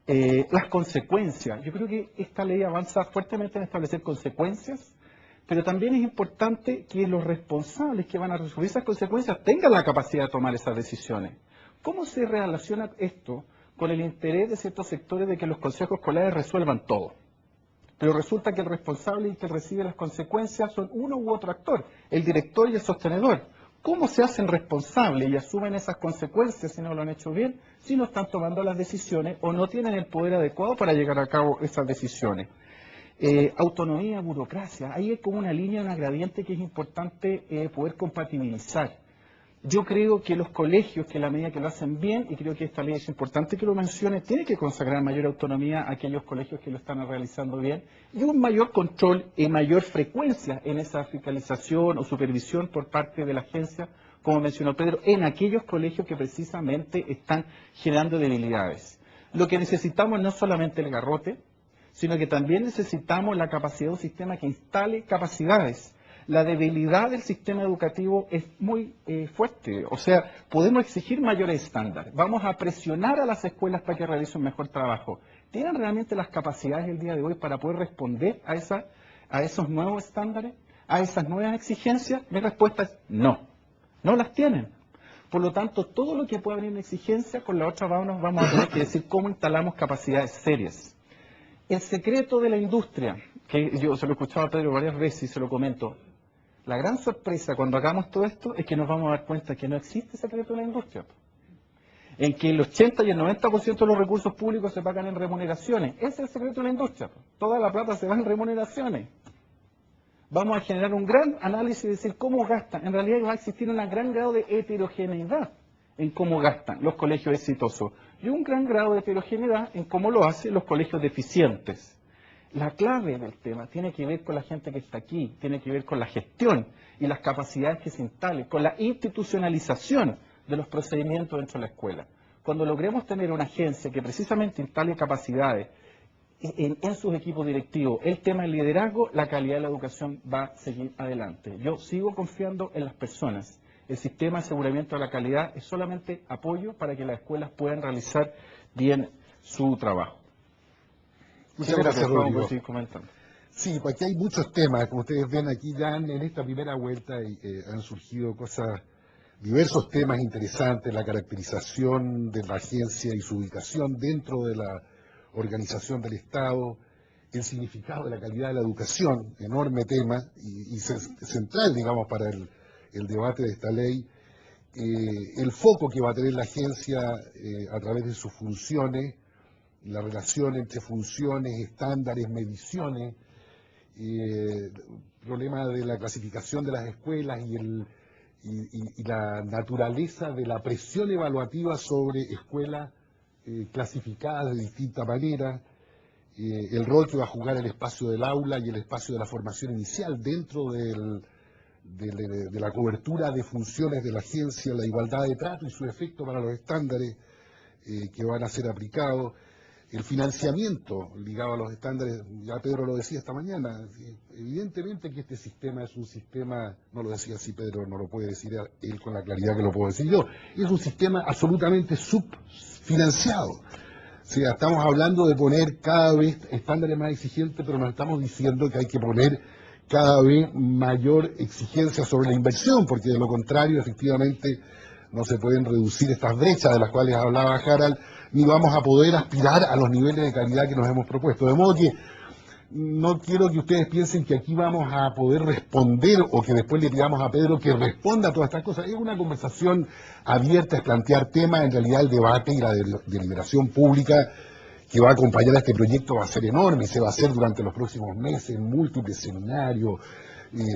Las consecuencias. Yo creo que esta ley avanza fuertemente en establecer consecuencias, pero también es importante que los responsables que van a resolver esas consecuencias tengan la capacidad de tomar esas decisiones. ¿Cómo se relaciona esto con el interés de ciertos sectores de que los consejos escolares resuelvan todo? Pero resulta que el responsable y que recibe las consecuencias son uno u otro actor, el director y el sostenedor. ¿Cómo se hacen responsables y asumen esas consecuencias si no lo han hecho bien, si no están tomando las decisiones o no tienen el poder adecuado para llevar a cabo esas decisiones? Autonomía, burocracia, ahí hay como una línea, una gradiente que es importante poder compatibilizar. Yo creo que los colegios, que en la medida que lo hacen bien, y creo que esta ley es importante que lo mencione, tiene que consagrar mayor autonomía a aquellos colegios que lo están realizando bien y un mayor control y mayor frecuencia en esa fiscalización o supervisión por parte de la agencia, como mencionó Pedro, en aquellos colegios que precisamente están generando debilidades. Lo que necesitamos no es solamente el garrote, sino que también necesitamos la capacidad de un sistema que instale capacidades. La debilidad del sistema educativo es muy fuerte, o sea, podemos exigir mayores estándares, vamos a presionar a las escuelas para que realicen un mejor trabajo. ¿Tienen realmente las capacidades el día de hoy para poder responder a esos nuevos estándares, a esas nuevas exigencias? Mi respuesta es no, no las tienen. Por lo tanto, todo lo que pueda venir en exigencia, con la otra vamos a tener que decir cómo instalamos capacidades serias. El secreto de la industria, que yo se lo he escuchado a Pedro varias veces y se lo comento. La gran sorpresa cuando hagamos todo esto es que nos vamos a dar cuenta que no existe secreto de la industria. En que el 80 y el 90% de los recursos públicos se pagan en remuneraciones. Ese es el secreto de la industria. Toda la plata se va en remuneraciones. Vamos a generar un gran análisis de decir cómo gastan. En realidad va a existir un gran grado de heterogeneidad en cómo gastan los colegios exitosos y un gran grado de heterogeneidad en cómo lo hacen los colegios deficientes. La clave del tema tiene que ver con la gente que está aquí, tiene que ver con la gestión y las capacidades que se instalen, con la institucionalización de los procedimientos dentro de la escuela. Cuando logremos tener una agencia que precisamente instale capacidades en sus equipos directivos, el tema del liderazgo, la calidad de la educación va a seguir adelante. Yo sigo confiando en las personas. El sistema de aseguramiento de la calidad es solamente apoyo para que las escuelas puedan realizar bien su trabajo. Muchas gracias, Rodrigo. Seguir comentando. Sí, pues aquí hay muchos temas, como ustedes ven aquí ya en esta primera vuelta han surgido diversos temas interesantes, la caracterización de la agencia y su ubicación dentro de la organización del Estado, el significado de la calidad de la educación, enorme tema y central, digamos, para el debate de esta ley, el foco que va a tener la agencia a través de sus funciones, la relación entre funciones, estándares, mediciones, problema de la clasificación de las escuelas y la naturaleza de la presión evaluativa sobre escuelas clasificadas de distinta manera, el rol que va a jugar el espacio del aula y el espacio de la formación inicial dentro de la cobertura de funciones de la agencia, la igualdad de trato y su efecto para los estándares que van a ser aplicados, El financiamiento ligado a los estándares, ya Pedro lo decía esta mañana, evidentemente que este sistema es un sistema, no lo decía así Pedro, no lo puede decir él con la claridad que lo puedo decir yo, es un sistema absolutamente subfinanciado. O sea, estamos hablando de poner cada vez estándares más exigentes, pero nos estamos diciendo que hay que poner cada vez mayor exigencia sobre la inversión, porque de lo contrario, efectivamente, no se pueden reducir estas brechas de las cuales hablaba Harald, ni vamos a poder aspirar a los niveles de calidad que nos hemos propuesto. De modo que no quiero que ustedes piensen que aquí vamos a poder responder o que después le pidamos a Pedro que responda a todas estas cosas. Es una conversación abierta, es plantear temas. En realidad el debate y la deliberación pública que va a acompañar a este proyecto va a ser enorme, se va a hacer durante los próximos meses, múltiples seminarios,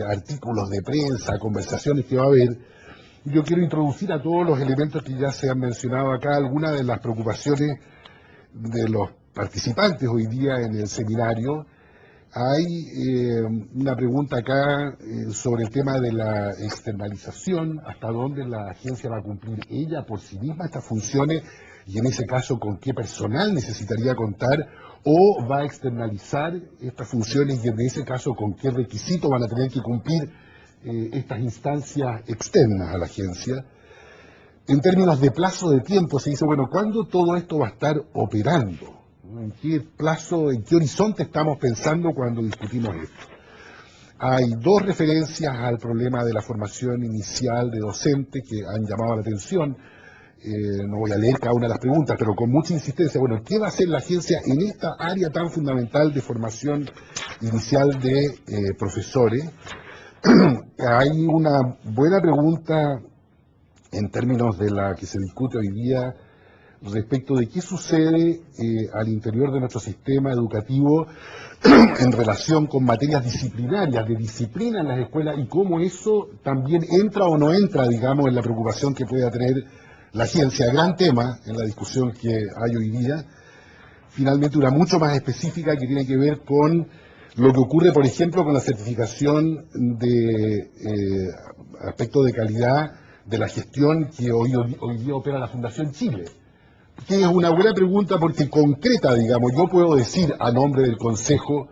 artículos de prensa, conversaciones que va a haber. Yo quiero introducir a todos los elementos que ya se han mencionado acá, algunas de las preocupaciones de los participantes hoy día en el seminario. Hay una pregunta acá sobre el tema de la externalización, hasta dónde la agencia va a cumplir ella por sí misma estas funciones y en ese caso con qué personal necesitaría contar, o va a externalizar estas funciones y en ese caso con qué requisitos van a tener que cumplir estas instancias externas a la agencia. En términos de plazo de tiempo se dice, bueno, ¿cuándo todo esto va a estar operando? ¿En qué plazo, en qué horizonte estamos pensando cuando discutimos esto? Hay dos referencias al problema de la formación inicial de docentes que han llamado la atención. No voy a leer cada una de las preguntas, pero con mucha insistencia. Bueno, ¿qué va a hacer la agencia en esta área tan fundamental de formación inicial de profesores? Hay una buena pregunta en términos de la que se discute hoy día respecto de qué sucede al interior de nuestro sistema educativo en relación con materias disciplinarias, de disciplina en las escuelas, y cómo eso también entra o no entra, digamos, en la preocupación que pueda tener la agencia. Gran tema en la discusión que hay hoy día. Finalmente, una mucho más específica que tiene que ver con lo que ocurre, por ejemplo, con la certificación de aspecto de calidad de la gestión que hoy día opera la Fundación Chile. Que es una buena pregunta porque concreta, digamos, yo puedo decir a nombre del Consejo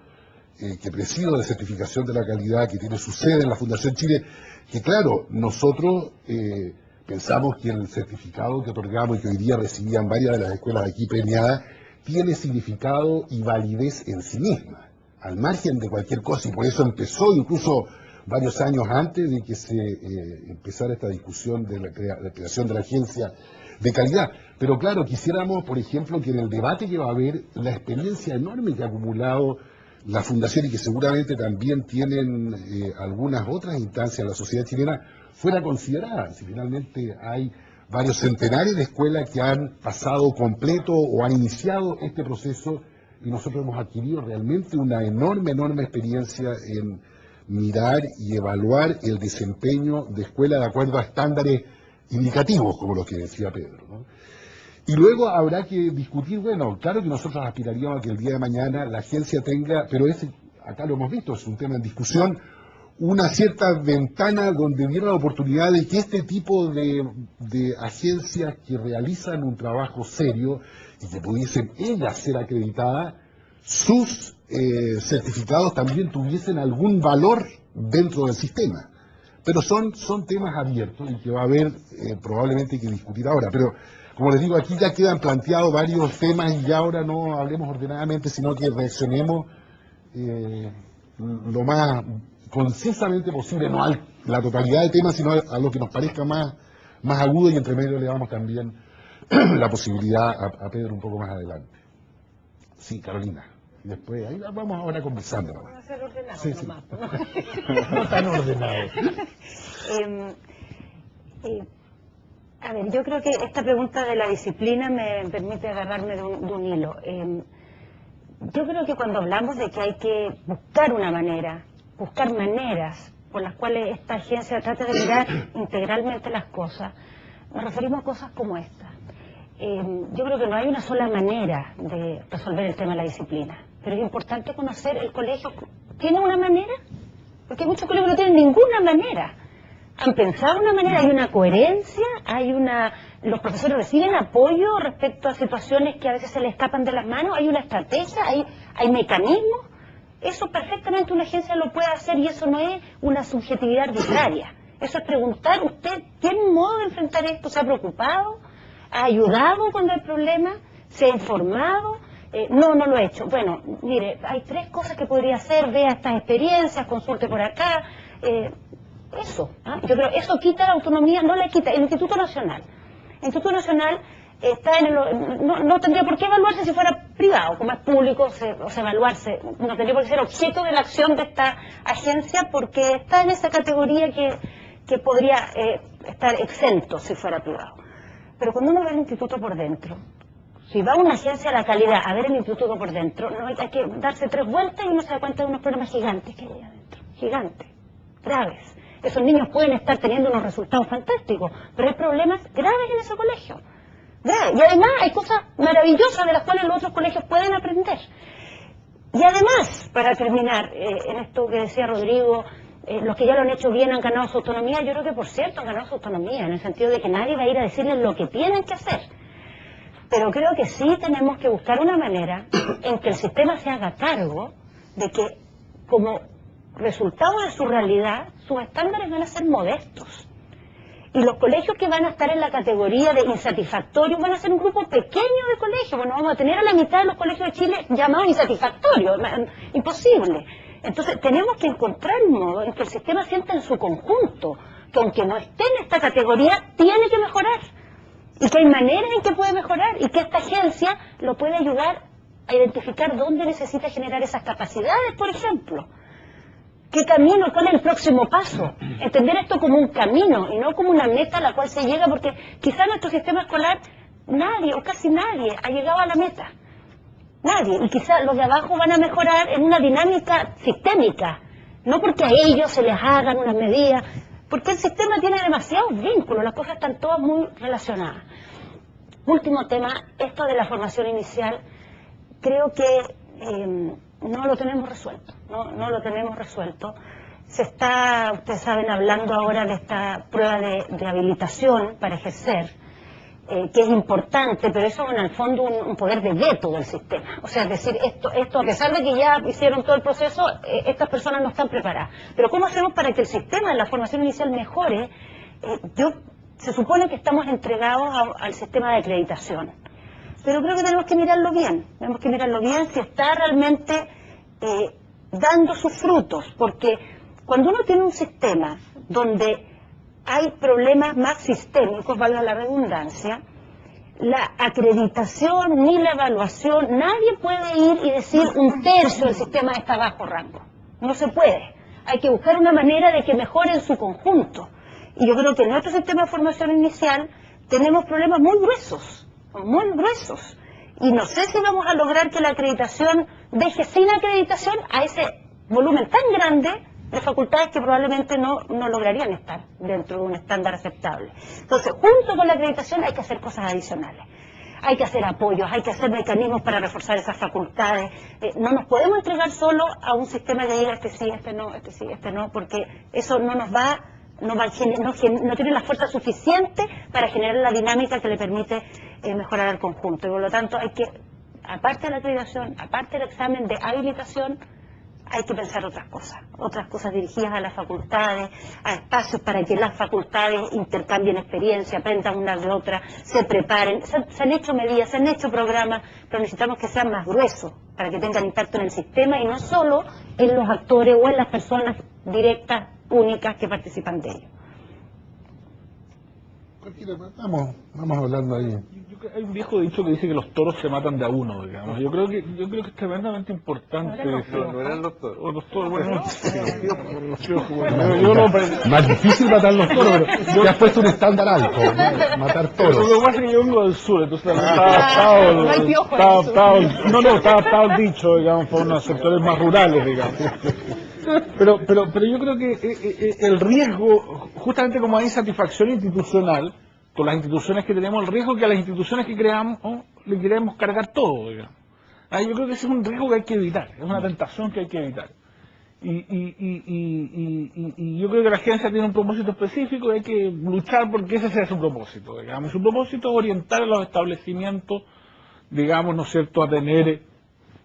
que presido de certificación de la calidad, que tiene su sede en la Fundación Chile, que claro, nosotros pensamos que el certificado que otorgamos y que hoy día recibían varias de las escuelas aquí premiadas, tiene significado y validez en sí misma, al margen de cualquier cosa, y por eso empezó incluso varios años antes de que se empezara esta discusión de la creación de la agencia de calidad. Pero claro, quisiéramos, por ejemplo, que en el debate que va a haber, la experiencia enorme que ha acumulado la Fundación y que seguramente también tienen algunas otras instancias de la sociedad chilena, fuera considerada. Si finalmente hay varios centenares de escuelas que han pasado completo o han iniciado este proceso, y nosotros hemos adquirido realmente una enorme experiencia en mirar y evaluar el desempeño de escuelas de acuerdo a estándares indicativos, como los que decía Pedro, ¿no? Y luego habrá que discutir, bueno, claro que nosotros aspiraríamos a que el día de mañana la agencia tenga, pero acá lo hemos visto, es un tema en discusión, una cierta ventana donde hubiera la oportunidad de que este tipo de agencias que realizan un trabajo serio y que pudiesen ellas ser acreditadas, sus certificados también tuviesen algún valor dentro del sistema. Pero son temas abiertos y que va a haber probablemente que discutir ahora. Pero, como les digo, aquí ya quedan planteados varios temas y ya ahora no hablemos ordenadamente, sino que reaccionemos lo más concisamente posible, no a la totalidad de temas, sino a lo que nos parezca más agudo, y entre medio le damos también la posibilidad a Pedro un poco más adelante. Sí, Carolina. Después, ahí vamos ahora conversando. Vamos a ser ordenados Sí. nomás. No tan ordenado. A ver, yo creo que esta pregunta de la disciplina me permite agarrarme de un hilo. Yo creo que cuando hablamos de que hay que buscar una manera, buscar maneras por las cuales esta agencia trate de mirar integralmente las cosas, nos referimos a cosas como esta. Yo creo que no hay una sola manera de resolver el tema de la disciplina, pero es importante conocer el colegio. ¿Tiene una manera? Porque muchos colegios no tienen ninguna manera ¿Han pensado de una manera? ¿Hay una coherencia? ¿Los profesores reciben apoyo respecto a situaciones que a veces se les escapan de las manos? ¿Hay una estrategia? ¿Hay mecanismos? Eso perfectamente una agencia lo puede hacer y eso no es una subjetividad arbitraria. Eso es preguntar, ¿usted tiene un modo de enfrentar esto? ¿Se ha preocupado? ¿Ha ayudado cuando hay problemas? ¿Se ha informado? No lo he hecho. Bueno, mire, hay 3 cosas que podría hacer, vea estas experiencias, consulte por acá. Eso, yo creo, eso quita la autonomía, no la quita. El Instituto Nacional está no tendría por qué evaluarse si fuera privado, como es público, evaluarse, no tendría por qué ser objeto de la acción de esta agencia porque está en esa categoría que podría estar exento si fuera privado. Pero cuando uno ve el instituto por dentro, si va a una agencia de la calidad a ver el instituto por dentro, no hay que darse 3 vueltas y uno se da cuenta de unos problemas gigantes que hay adentro, gigantes, graves. Esos niños pueden estar teniendo unos resultados fantásticos, pero hay problemas graves en ese colegio. Y además hay cosas maravillosas de las cuales los otros colegios pueden aprender. Y además, para terminar, en esto que decía Rodrigo, los que ya lo han hecho bien han ganado su autonomía. Yo creo que, por cierto, han ganado su autonomía, en el sentido de que nadie va a ir a decirles lo que tienen que hacer. Pero creo que sí tenemos que buscar una manera en que el sistema se haga cargo de que, como resultado de su realidad, sus estándares van a ser modestos. Y los colegios que van a estar en la categoría de insatisfactorios van a ser un grupo pequeño de colegios. Bueno, vamos a tener a la mitad de los colegios de Chile llamados insatisfactorios. Imposible. Entonces, tenemos que encontrar un modo en que el sistema sienta en su conjunto que aunque no esté en esta categoría, tiene que mejorar. Y que hay maneras en que puede mejorar y que esta agencia lo puede ayudar a identificar dónde necesita generar esas capacidades, por ejemplo. ¿Qué camino? ¿Cuál es el próximo paso? Entender esto como un camino y no como una meta a la cual se llega, porque quizá nuestro sistema escolar, nadie o casi nadie ha llegado a la meta. Nadie. Y quizá los de abajo van a mejorar en una dinámica sistémica, no porque a ellos se les hagan unas medidas, porque el sistema tiene demasiados vínculos, las cosas están todas muy relacionadas. Último tema, esto de la formación inicial, creo que no lo tenemos resuelto, no lo tenemos resuelto. Se está, ustedes saben, hablando ahora de esta prueba de habilitación para ejercer, que es importante, pero eso en el fondo un poder de veto del sistema. O sea, es decir, esto a pesar de que ya hicieron todo el proceso, estas personas no están preparadas. Pero ¿cómo hacemos para que el sistema de la formación inicial mejore? Se supone que estamos entregados al sistema de acreditación. Pero creo que tenemos que mirarlo bien si está realmente dando sus frutos, porque cuando uno tiene un sistema donde hay problemas más sistémicos, valga la redundancia, la acreditación ni la evaluación, nadie puede ir y decir 1/3 del sistema está bajo rango. No se puede. Hay que buscar una manera de que mejore en su conjunto. Y yo creo que en nuestro sistema de formación inicial tenemos problemas muy gruesos. Y no sé si vamos a lograr que la acreditación deje sin acreditación a ese volumen tan grande de facultades que probablemente no lograrían estar dentro de un estándar aceptable. Entonces, junto con la acreditación hay que hacer cosas adicionales. Hay que hacer apoyos, hay que hacer mecanismos para reforzar esas facultades. No nos podemos entregar solo a un sistema que diga este sí, este no, porque eso no tiene la fuerza suficiente para generar la dinámica que le permite mejorar al conjunto. Y por lo tanto hay que, aparte de la acreditación, aparte del examen de habilitación, hay que pensar otras cosas dirigidas a las facultades, a espacios para que las facultades intercambien experiencia, aprendan unas de otras, se preparen. Se han hecho medidas, se han hecho programas, pero necesitamos que sean más gruesos para que tengan impacto en el sistema y no solo en los actores o en las personas directas, únicas que participan de ello. Vamos hablando ahí. Hay un viejo dicho que dice que los toros se matan de a uno, digamos. Yo creo que es tremendamente importante. No eran los toros. O los toros, bueno, más difícil matar los toros, pero Ya has puesto un estándar alto, matar toros. Lo que pasa es que yo vengo del sur, entonces está adaptado el dicho, digamos, por unos sectores más rurales, digamos. Pero yo creo que el riesgo, justamente como hay insatisfacción institucional, con las instituciones que tenemos, el riesgo que a las instituciones que creamos le queremos cargar todo, digamos. Yo creo que ese es un riesgo que hay que evitar, es una tentación que hay que evitar. Y yo creo que la agencia tiene un propósito específico y hay que luchar porque ese sea su propósito, digamos. Su propósito es orientar a los establecimientos, digamos, ¿no es cierto?, a tener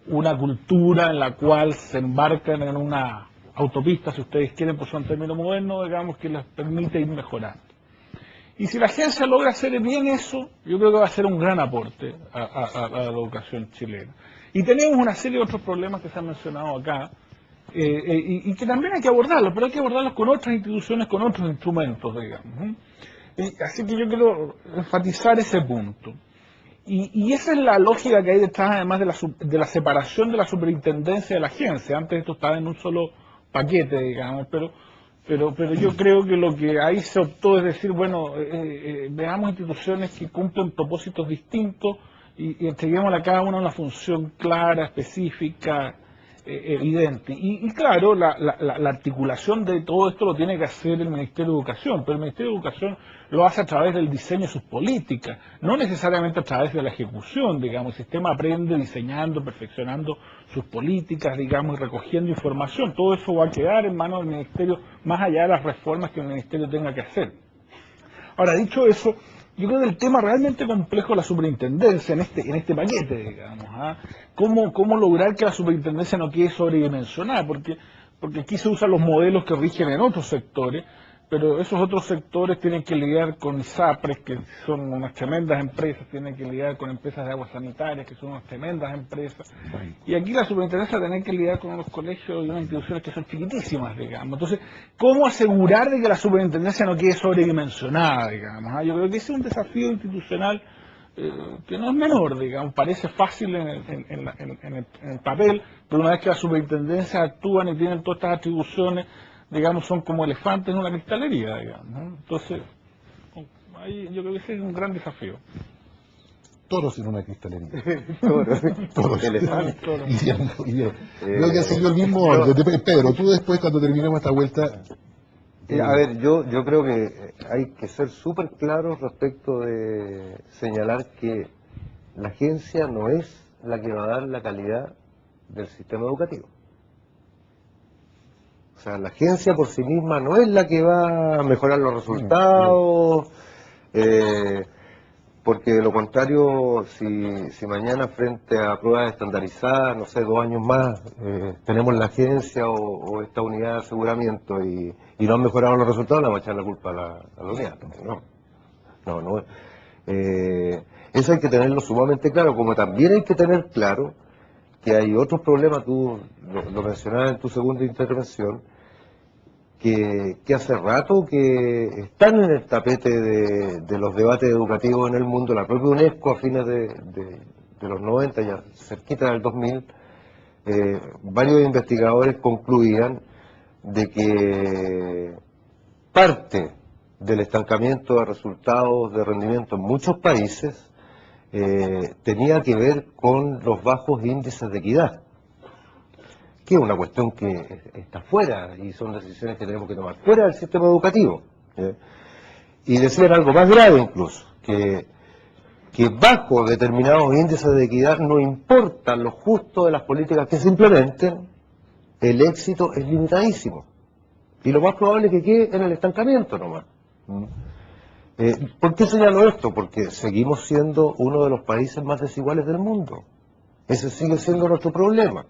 una cultura en la cual se embarcan en una autopista, si ustedes quieren, por un término moderno, digamos, que les permite ir mejorando. Y si la agencia logra hacer bien eso, yo creo que va a ser un gran aporte a la educación chilena. Y tenemos una serie de otros problemas que se han mencionado acá, y que también hay que abordarlos, pero hay que abordarlos con otras instituciones, con otros instrumentos, digamos. Así que yo quiero enfatizar ese punto. Y esa es la lógica que hay detrás, además de la separación de la superintendencia de la agencia. Antes esto estaba en un solo paquete, digamos, pero yo creo que lo que ahí se optó es decir, bueno, veamos instituciones que cumplen propósitos distintos y entreguémosle a cada una función clara, específica, evidente. Y claro, la articulación de todo esto lo tiene que hacer el Ministerio de Educación, pero el Ministerio de Educación lo hace a través del diseño de sus políticas, no necesariamente a través de la ejecución, digamos. El sistema aprende diseñando, perfeccionando sus políticas, digamos, y recogiendo información. Todo eso va a quedar en manos del Ministerio, más allá de las reformas que el Ministerio tenga que hacer. Ahora, dicho eso, yo creo que el tema realmente complejo es la superintendencia en este paquete, digamos. ¿Cómo lograr que la superintendencia no quede sobredimensionada? Porque aquí se usan los modelos que rigen en otros sectores, pero esos otros sectores tienen que lidiar con ISAPRES, que son unas tremendas empresas, tienen que lidiar con empresas de aguas sanitarias, que son unas tremendas empresas. Y aquí la superintendencia tiene que lidiar con unos colegios y unas instituciones que son chiquitísimas, digamos. Entonces, ¿cómo asegurar de que la superintendencia no quede sobredimensionada, digamos? Yo creo que ese es un desafío institucional que no es menor, digamos. Parece fácil en el papel, pero una vez que las superintendencias actúan y tienen todas estas atribuciones, digamos, son como elefantes en una cristalería, digamos, ¿no? Entonces, ahí yo creo que ese es un gran desafío. Toros en una cristalería. Toros. Elefantes. Y bien. Creo que ha sido el mismo orden. Pedro, tú después, cuando terminemos esta vuelta... A ver, yo creo que hay que ser súper claros respecto de señalar que la agencia no es la que va a dar la calidad del sistema educativo. O sea, la agencia por sí misma no es la que va a mejorar los resultados, porque de lo contrario, si mañana frente a pruebas estandarizadas, no sé, 2 años más, tenemos la agencia o esta unidad de aseguramiento y no han mejorado los resultados, le vamos a echar la culpa a la unidad. No. Eso hay que tenerlo sumamente claro, como también hay que tener claro que hay otros problemas, tú lo mencionabas en tu segunda intervención, que hace rato que están en el tapete de los debates educativos en el mundo. La propia UNESCO a fines de los 90, ya cerquita del 2000, varios investigadores concluían de que parte del estancamiento de resultados de rendimiento en muchos países tenía que ver con los bajos índices de equidad, que es una cuestión que está fuera y son decisiones que tenemos que tomar fuera del sistema educativo. Y decir algo más grave incluso, que bajo determinados índices de equidad no importan los justos de las políticas que se implementen, el éxito es limitadísimo. Y lo más probable es que quede en el estancamiento nomás. ¿Por qué señalo esto? Porque seguimos siendo uno de los países más desiguales del mundo. Ese sigue siendo nuestro problema.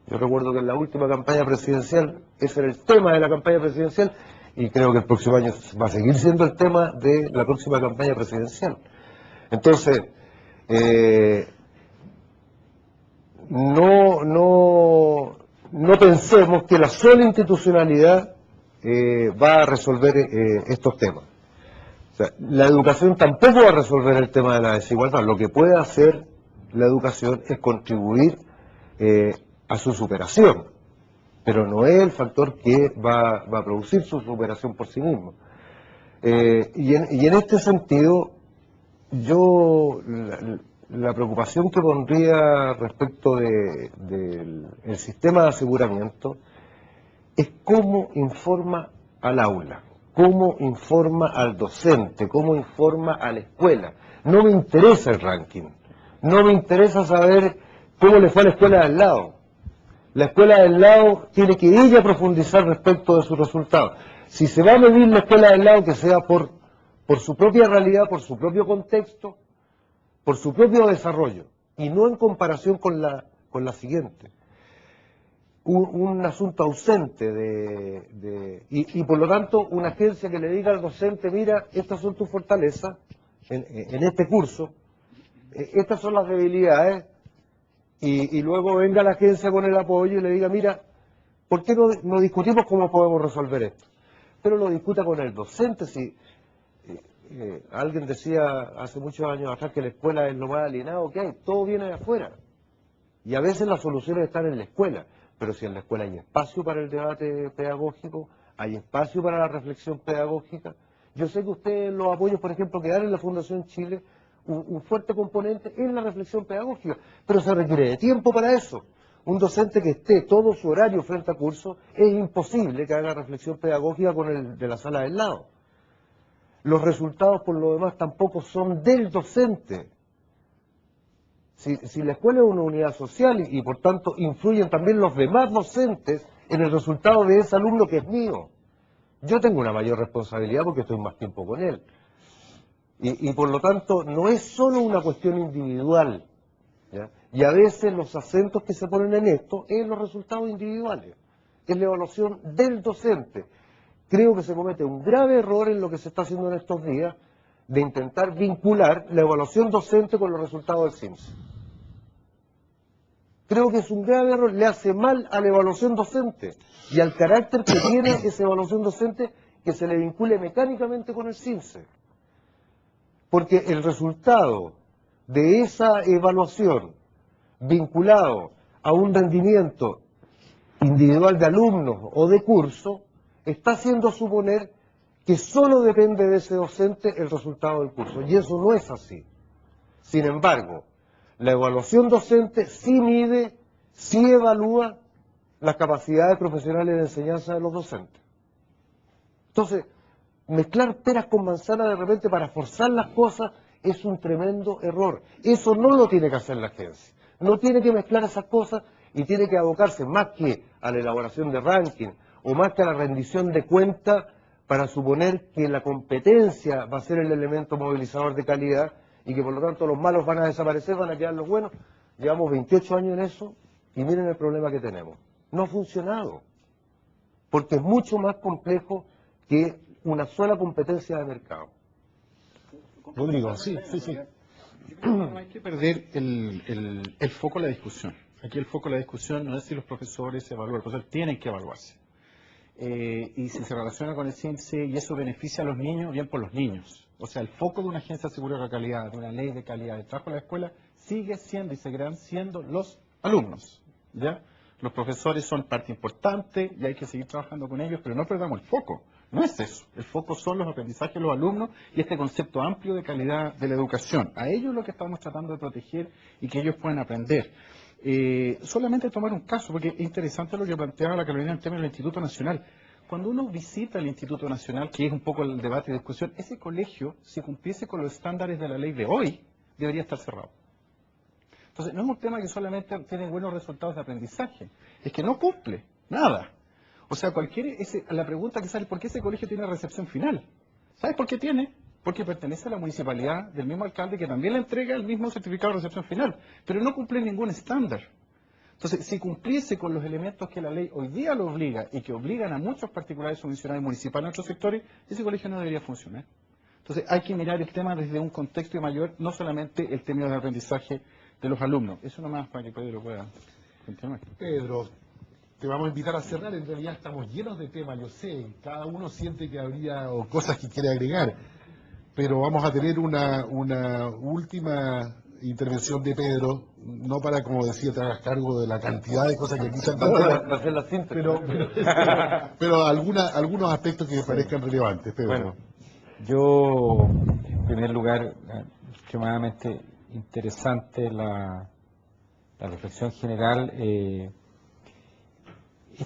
Yo recuerdo que en la última campaña presidencial, ese era el tema de la campaña presidencial, y creo que el próximo año va a seguir siendo el tema de la próxima campaña presidencial. Entonces, no pensemos que la sola institucionalidad va a resolver estos temas. O sea, la educación tampoco va a resolver el tema de la desigualdad. Lo que puede hacer la educación es contribuir a su superación, pero no es el factor que va a producir su superación por sí mismo. Y en este sentido, yo la preocupación que pondría respecto del sistema de aseguramiento es cómo informa al aula, cómo informa al docente, cómo informa a la escuela. No me interesa el ranking, no me interesa saber cómo le fue a la escuela de al lado. La escuela del lado tiene que ella profundizar respecto de sus resultados. Si se va a medir la escuela del lado, que sea por su propia realidad, por su propio contexto, por su propio desarrollo, y no en comparación con la siguiente. Un asunto ausente y por lo tanto una agencia que le diga al docente, mira, estas son tus fortalezas en este curso, estas son las debilidades, y luego venga la agencia con el apoyo y le diga, mira, ¿por qué no discutimos cómo podemos resolver esto? Pero lo discuta con el docente. Si alguien decía hace muchos años atrás que la escuela es lo más alienado que hay, todo viene de afuera. Y a veces las soluciones están en la escuela, pero si en la escuela hay espacio para el debate pedagógico, hay espacio para la reflexión pedagógica. Yo sé que ustedes, los apoyos, por ejemplo, que dan en la Fundación Chile, un fuerte componente es la reflexión pedagógica, pero se requiere de tiempo para eso. Un docente que esté todo su horario frente a curso, es imposible que haga reflexión pedagógica con el de la sala del lado. Los resultados, por lo demás, tampoco son del docente. Si la escuela es una unidad social y por tanto influyen también los demás docentes en el resultado de ese alumno que es mío. Yo tengo una mayor responsabilidad porque estoy más tiempo con él. Y por lo tanto no es solo una cuestión individual, ¿ya? Y a veces los acentos que se ponen en esto es los resultados individuales, es la evaluación del docente. Creo que se comete un grave error en lo que se está haciendo en estos días de intentar vincular la evaluación docente con los resultados del CIMSS. Creo que es un grave error, le hace mal a la evaluación docente y al carácter que tiene esa evaluación docente que se le vincule mecánicamente con el CIMSS. Porque el resultado de esa evaluación vinculado a un rendimiento individual de alumnos o de curso está haciendo suponer que solo depende de ese docente el resultado del curso, y eso no es así. Sin embargo, la evaluación docente sí mide, sí evalúa las capacidades profesionales de enseñanza de los docentes. Entonces, mezclar peras con manzanas de repente para forzar las cosas es un tremendo error. Eso no lo tiene que hacer la agencia. No tiene que mezclar esas cosas y tiene que abocarse más que a la elaboración de ranking o más que a la rendición de cuentas para suponer que la competencia va a ser el elemento movilizador de calidad y que por lo tanto los malos van a desaparecer, van a quedar los buenos. Llevamos 28 años en eso y miren el problema que tenemos. No ha funcionado, porque es mucho más complejo que una sola competencia de mercado. Rodrigo, sí. Yo creo que no hay que perder el foco de la discusión. Aquí el foco de la discusión no es si los profesores evalúan, los profesores tienen que evaluarse. Y si se relaciona con el CIMSE y eso beneficia a los niños, bien por los niños. O sea, el foco de una agencia de seguridad de calidad, de una ley de calidad de trabajo en la escuela, sigue siendo y seguirán siendo los alumnos, ¿ya? Los profesores son parte importante y hay que seguir trabajando con ellos, pero no perdamos el foco. No es eso. El foco son los aprendizajes de los alumnos y este concepto amplio de calidad de la educación. A ellos es lo que estamos tratando de proteger y que ellos puedan aprender. Solamente tomar un caso, porque es interesante lo que planteaba la Carolina en términos del Instituto Nacional. Cuando uno visita el Instituto Nacional, que es un poco el debate y discusión, ese colegio, si cumpliese con los estándares de la ley de hoy, debería estar cerrado. Entonces, no es un tema que solamente tiene buenos resultados de aprendizaje, es que no cumple nada. O sea, la pregunta que sale, ¿por qué ese colegio tiene recepción final? ¿Sabes por qué tiene? Porque pertenece a la municipalidad del mismo alcalde que también le entrega el mismo certificado de recepción final, pero no cumple ningún estándar. Entonces, si cumpliese con los elementos que la ley hoy día lo obliga y que obligan a muchos particulares subvencionarios municipales en otros sectores, ese colegio no debería funcionar. Entonces, hay que mirar el tema desde un contexto mayor, no solamente el término de aprendizaje de los alumnos. Eso nomás para que Pedro pueda continuar. Pedro, te vamos a invitar a cerrar. En realidad estamos llenos de temas, yo sé. Cada uno siente que habría cosas que quiere agregar. Pero vamos a tener una última intervención de Pedro, no para, como decía, te hagas cargo de la cantidad de cosas que aquí se han planteado, pero algunos aspectos que me parezcan relevantes, Pedro. Bueno, yo, en primer lugar, extremadamente interesante la reflexión general. Es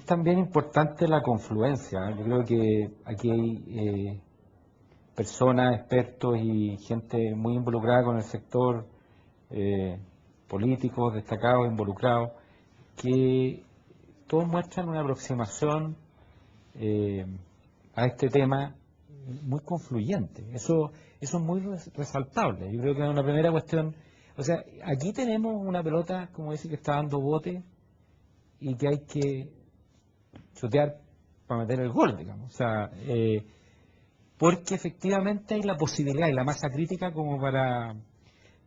también importante la confluencia. Yo creo que aquí hay personas, expertos y gente muy involucrada con el sector, políticos destacados, involucrados, que todos muestran una aproximación a este tema muy confluyente. Eso es muy resaltable. Yo creo que es una primera cuestión. O sea, aquí tenemos una pelota, como dice, que está dando bote y que hay que chutear para meter el gol, digamos. O sea, porque efectivamente hay la posibilidad y la masa crítica como para...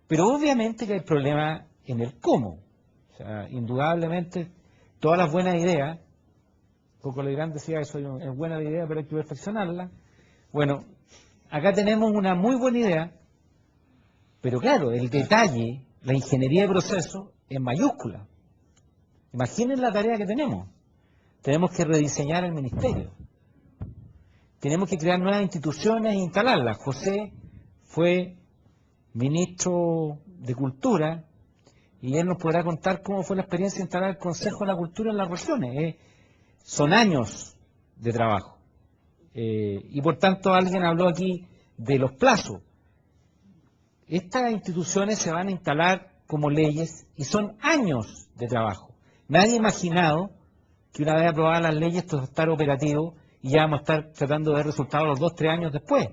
Pero obviamente que hay problemas en el cómo. O sea, indudablemente, todas las buenas ideas, Coco Legrand decía eso, es buena la idea, pero hay que perfeccionarla. Bueno, acá tenemos una muy buena idea, pero claro, el detalle, la ingeniería de proceso, es mayúscula. Imaginen la tarea que tenemos. Tenemos que rediseñar el ministerio. Tenemos que crear nuevas instituciones e instalarlas. José fue ministro de Cultura y él nos podrá contar cómo fue la experiencia de instalar el Consejo de la Cultura en las regiones. Son años de trabajo. Y por tanto alguien habló aquí de los plazos. Estas instituciones se van a instalar como leyes y son años de trabajo. Nadie ha imaginado que una vez aprobadas las leyes esto va a estar operativo y ya vamos a estar tratando de ver resultados los 2 o 3 años después.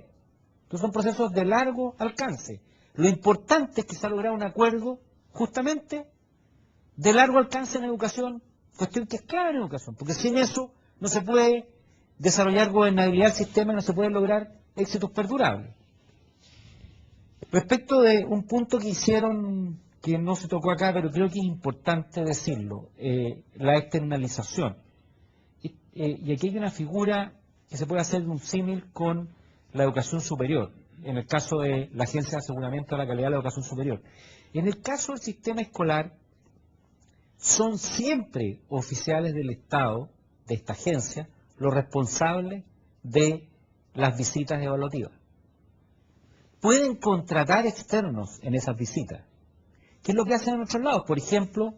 Entonces son procesos de largo alcance. Lo importante es que se ha logrado un acuerdo justamente de largo alcance en educación, cuestión que es clave en educación, porque sin eso no se puede desarrollar gobernabilidad del sistema y no se pueden lograr éxitos perdurables. Respecto de un punto que hicieron, que no se tocó acá, pero creo que es importante decirlo, la externalización. Y aquí hay una figura que se puede hacer de un símil con la educación superior, en el caso de la Agencia de Aseguramiento de la Calidad de la Educación Superior. En el caso del sistema escolar, son siempre oficiales del Estado, de esta agencia, los responsables de las visitas evaluativas. Pueden contratar externos en esas visitas. ¿Qué es lo que hacen en otros lados? Por ejemplo,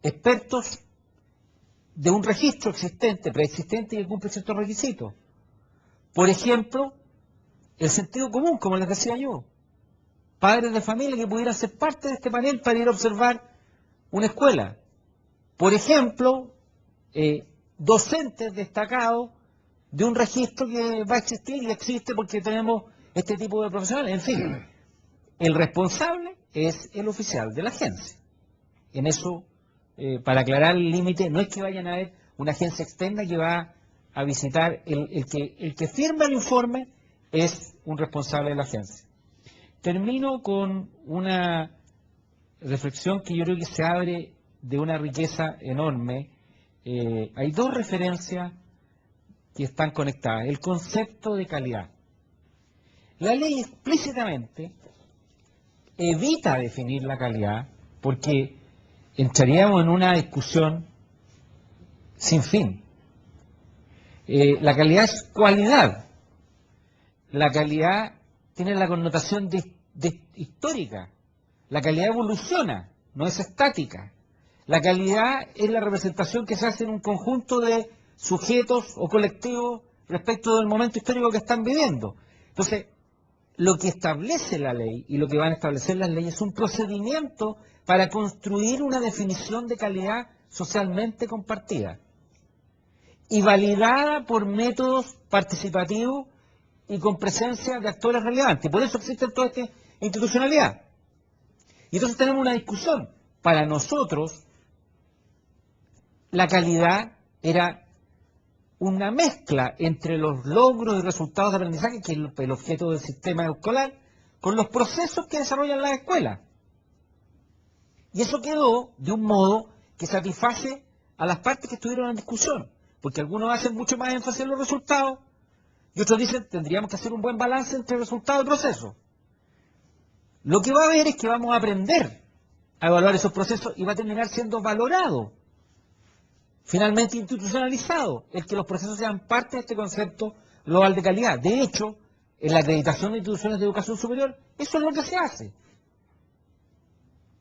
expertos de un registro existente, preexistente y que cumple ciertos requisitos. Por ejemplo, el sentido común, como les decía yo. Padres de familia que pudieran ser parte de este panel para ir a observar una escuela. Por ejemplo, docentes destacados de un registro que va a existir y existe porque tenemos este tipo de profesionales. En fin, el responsable es el oficial de la agencia. En eso, para aclarar el límite, no es que vayan a ver una agencia externa que va a visitar, el que firma el informe es un responsable de la agencia. Termino con una reflexión que yo creo que se abre de una riqueza enorme. Hay 2 referencias que están conectadas. El concepto de calidad. La ley explícitamente evita definir la calidad porque entraríamos en una discusión sin fin. La calidad es cualidad. La calidad tiene la connotación de histórica. La calidad evoluciona, no es estática. La calidad es la representación que se hace en un conjunto de sujetos o colectivos respecto del momento histórico que están viviendo. Entonces, lo que establece la ley y lo que van a establecer las leyes es un procedimiento para construir una definición de calidad socialmente compartida y validada por métodos participativos y con presencia de actores relevantes. Por eso existe toda esta institucionalidad. Y entonces tenemos una discusión. Para nosotros, la calidad era una mezcla entre los logros y resultados de aprendizaje, que es el objeto del sistema escolar, con los procesos que desarrollan las escuelas. Y eso quedó de un modo que satisface a las partes que estuvieron en discusión, porque algunos hacen mucho más énfasis en los resultados y otros dicen tendríamos que hacer un buen balance entre resultado y proceso. Lo que va a haber es que vamos a aprender a evaluar esos procesos y va a terminar siendo valorado, finalmente institucionalizado, el que los procesos sean parte de este concepto global de calidad. De hecho, en la acreditación de instituciones de educación superior, eso es lo que se hace.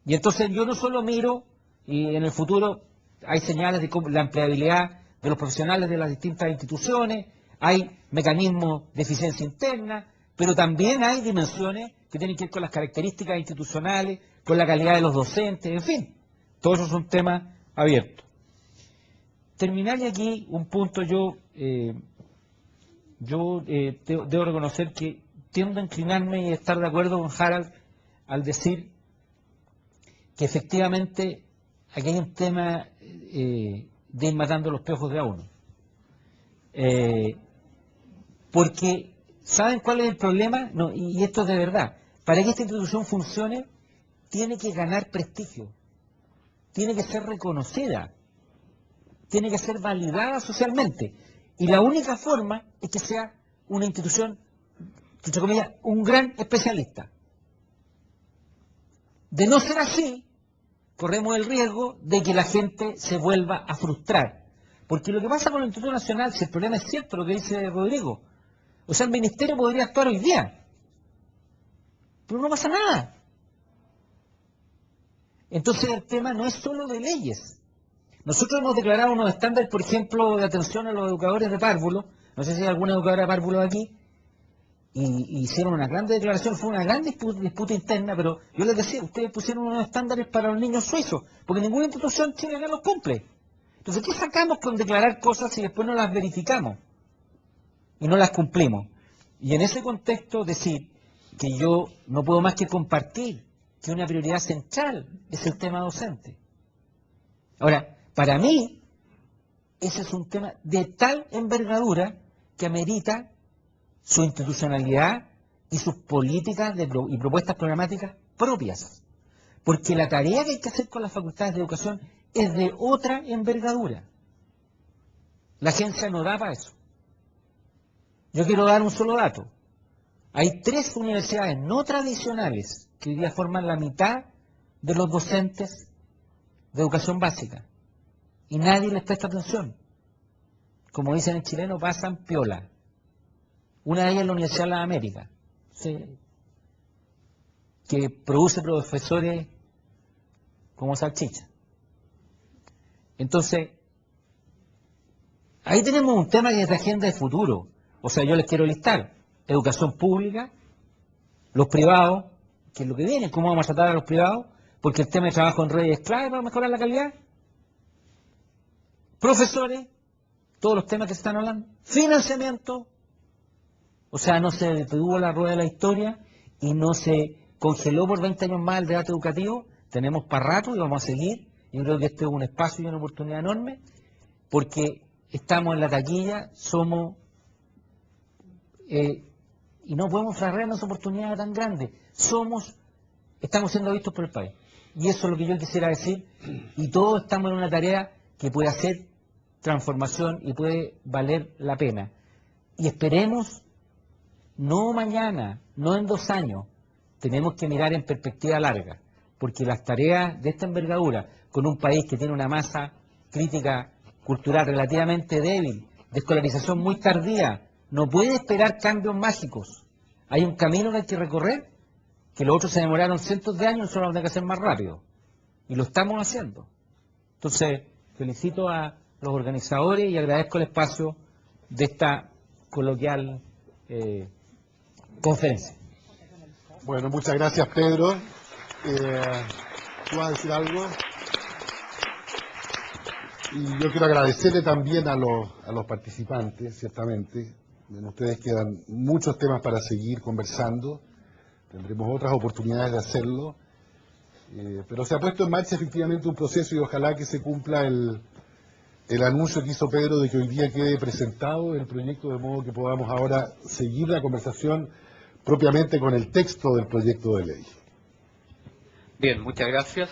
Y entonces yo no solo miro, y en el futuro hay señales de la empleabilidad de los profesionales de las distintas instituciones, hay mecanismos de eficiencia interna, pero también hay dimensiones que tienen que ver con las características institucionales, con la calidad de los docentes, en fin. Todos esos son temas abiertos. terminar y aquí un punto, yo debo reconocer que tiendo a inclinarme y estar de acuerdo con Harald al decir que efectivamente aquí hay un tema de ir matando los piojos de a uno. Porque, ¿saben cuál es el problema? No, y esto es de verdad. Para que esta institución funcione, tiene que ganar prestigio, tiene que ser reconocida, tiene que ser validada socialmente. Y la única forma es que sea una institución, entre comillas, un gran especialista. De no ser así, corremos el riesgo de que la gente se vuelva a frustrar. Porque lo que pasa con el Instituto Nacional, si el problema es cierto, lo que dice Rodrigo, o sea, el Ministerio podría actuar hoy día, pero no pasa nada. Entonces el tema no es solo de leyes. Nosotros hemos declarado unos estándares, por ejemplo, de atención a los educadores de párvulo. No sé si hay alguna educadora de párvulo aquí. Y hicieron una gran declaración, fue una gran disputa interna, pero yo les decía, ustedes pusieron unos estándares para los niños suizos, porque ninguna institución chilena los cumple. Entonces, ¿qué sacamos con declarar cosas y después no las verificamos? Y no las cumplimos. Y en ese contexto decir que yo no puedo más que compartir que una prioridad central es el tema docente. Ahora, para mí, ese es un tema de tal envergadura que amerita su institucionalidad y sus políticas y propuestas programáticas propias. Porque la tarea que hay que hacer con las facultades de educación es de otra envergadura. La agencia no da para eso. Yo quiero dar un solo dato. Hay 3 universidades no tradicionales que hoy día forman la mitad de los docentes de educación básica. Y nadie les presta atención. Como dicen en chileno, pasan piola. Una de ellas es la Universidad de las Américas, ¿sí?, que produce profesores como salchicha. Entonces, ahí tenemos un tema que es de agenda de futuro. O sea, yo les quiero listar: educación pública, los privados, que es lo que viene, cómo vamos a tratar a los privados, porque el tema de trabajo en redes es clave para mejorar la calidad. Profesores, todos los temas que se están hablando, financiamiento. O sea, no se detuvo la rueda de la historia y no se congeló por 20 años más el debate educativo. Tenemos para rato y vamos a seguir. Yo creo que este es un espacio y una oportunidad enorme, porque estamos en la taquilla, somos, y no podemos frarrearnos oportunidades tan grandes. Estamos siendo vistos por el país. Y eso es lo que yo quisiera decir. Y todos estamos en una tarea que puede hacer transformación y puede valer la pena. Y esperemos, no mañana, no en 2 años, tenemos que mirar en perspectiva larga, porque las tareas de esta envergadura, con un país que tiene una masa crítica cultural relativamente débil, de escolarización muy tardía, no puede esperar cambios mágicos. Hay un camino que hay que recorrer, que los otros se demoraron cientos de años, nosotros lo vamos a tener que hacer más rápido. Y lo estamos haciendo. Entonces, felicito a los organizadores y agradezco el espacio de esta coloquial conferencia. Bueno, muchas gracias, Pedro. ¿Tú vas a decir algo? Y yo quiero agradecerle también a los participantes, ciertamente. Bueno, ustedes quedan muchos temas para seguir conversando. Tendremos otras oportunidades de hacerlo. Pero se ha puesto en marcha efectivamente un proceso y ojalá que se cumpla el anuncio que hizo Pedro de que hoy día quede presentado el proyecto, de modo que podamos ahora seguir la conversación propiamente con el texto del proyecto de ley. Bien, muchas gracias.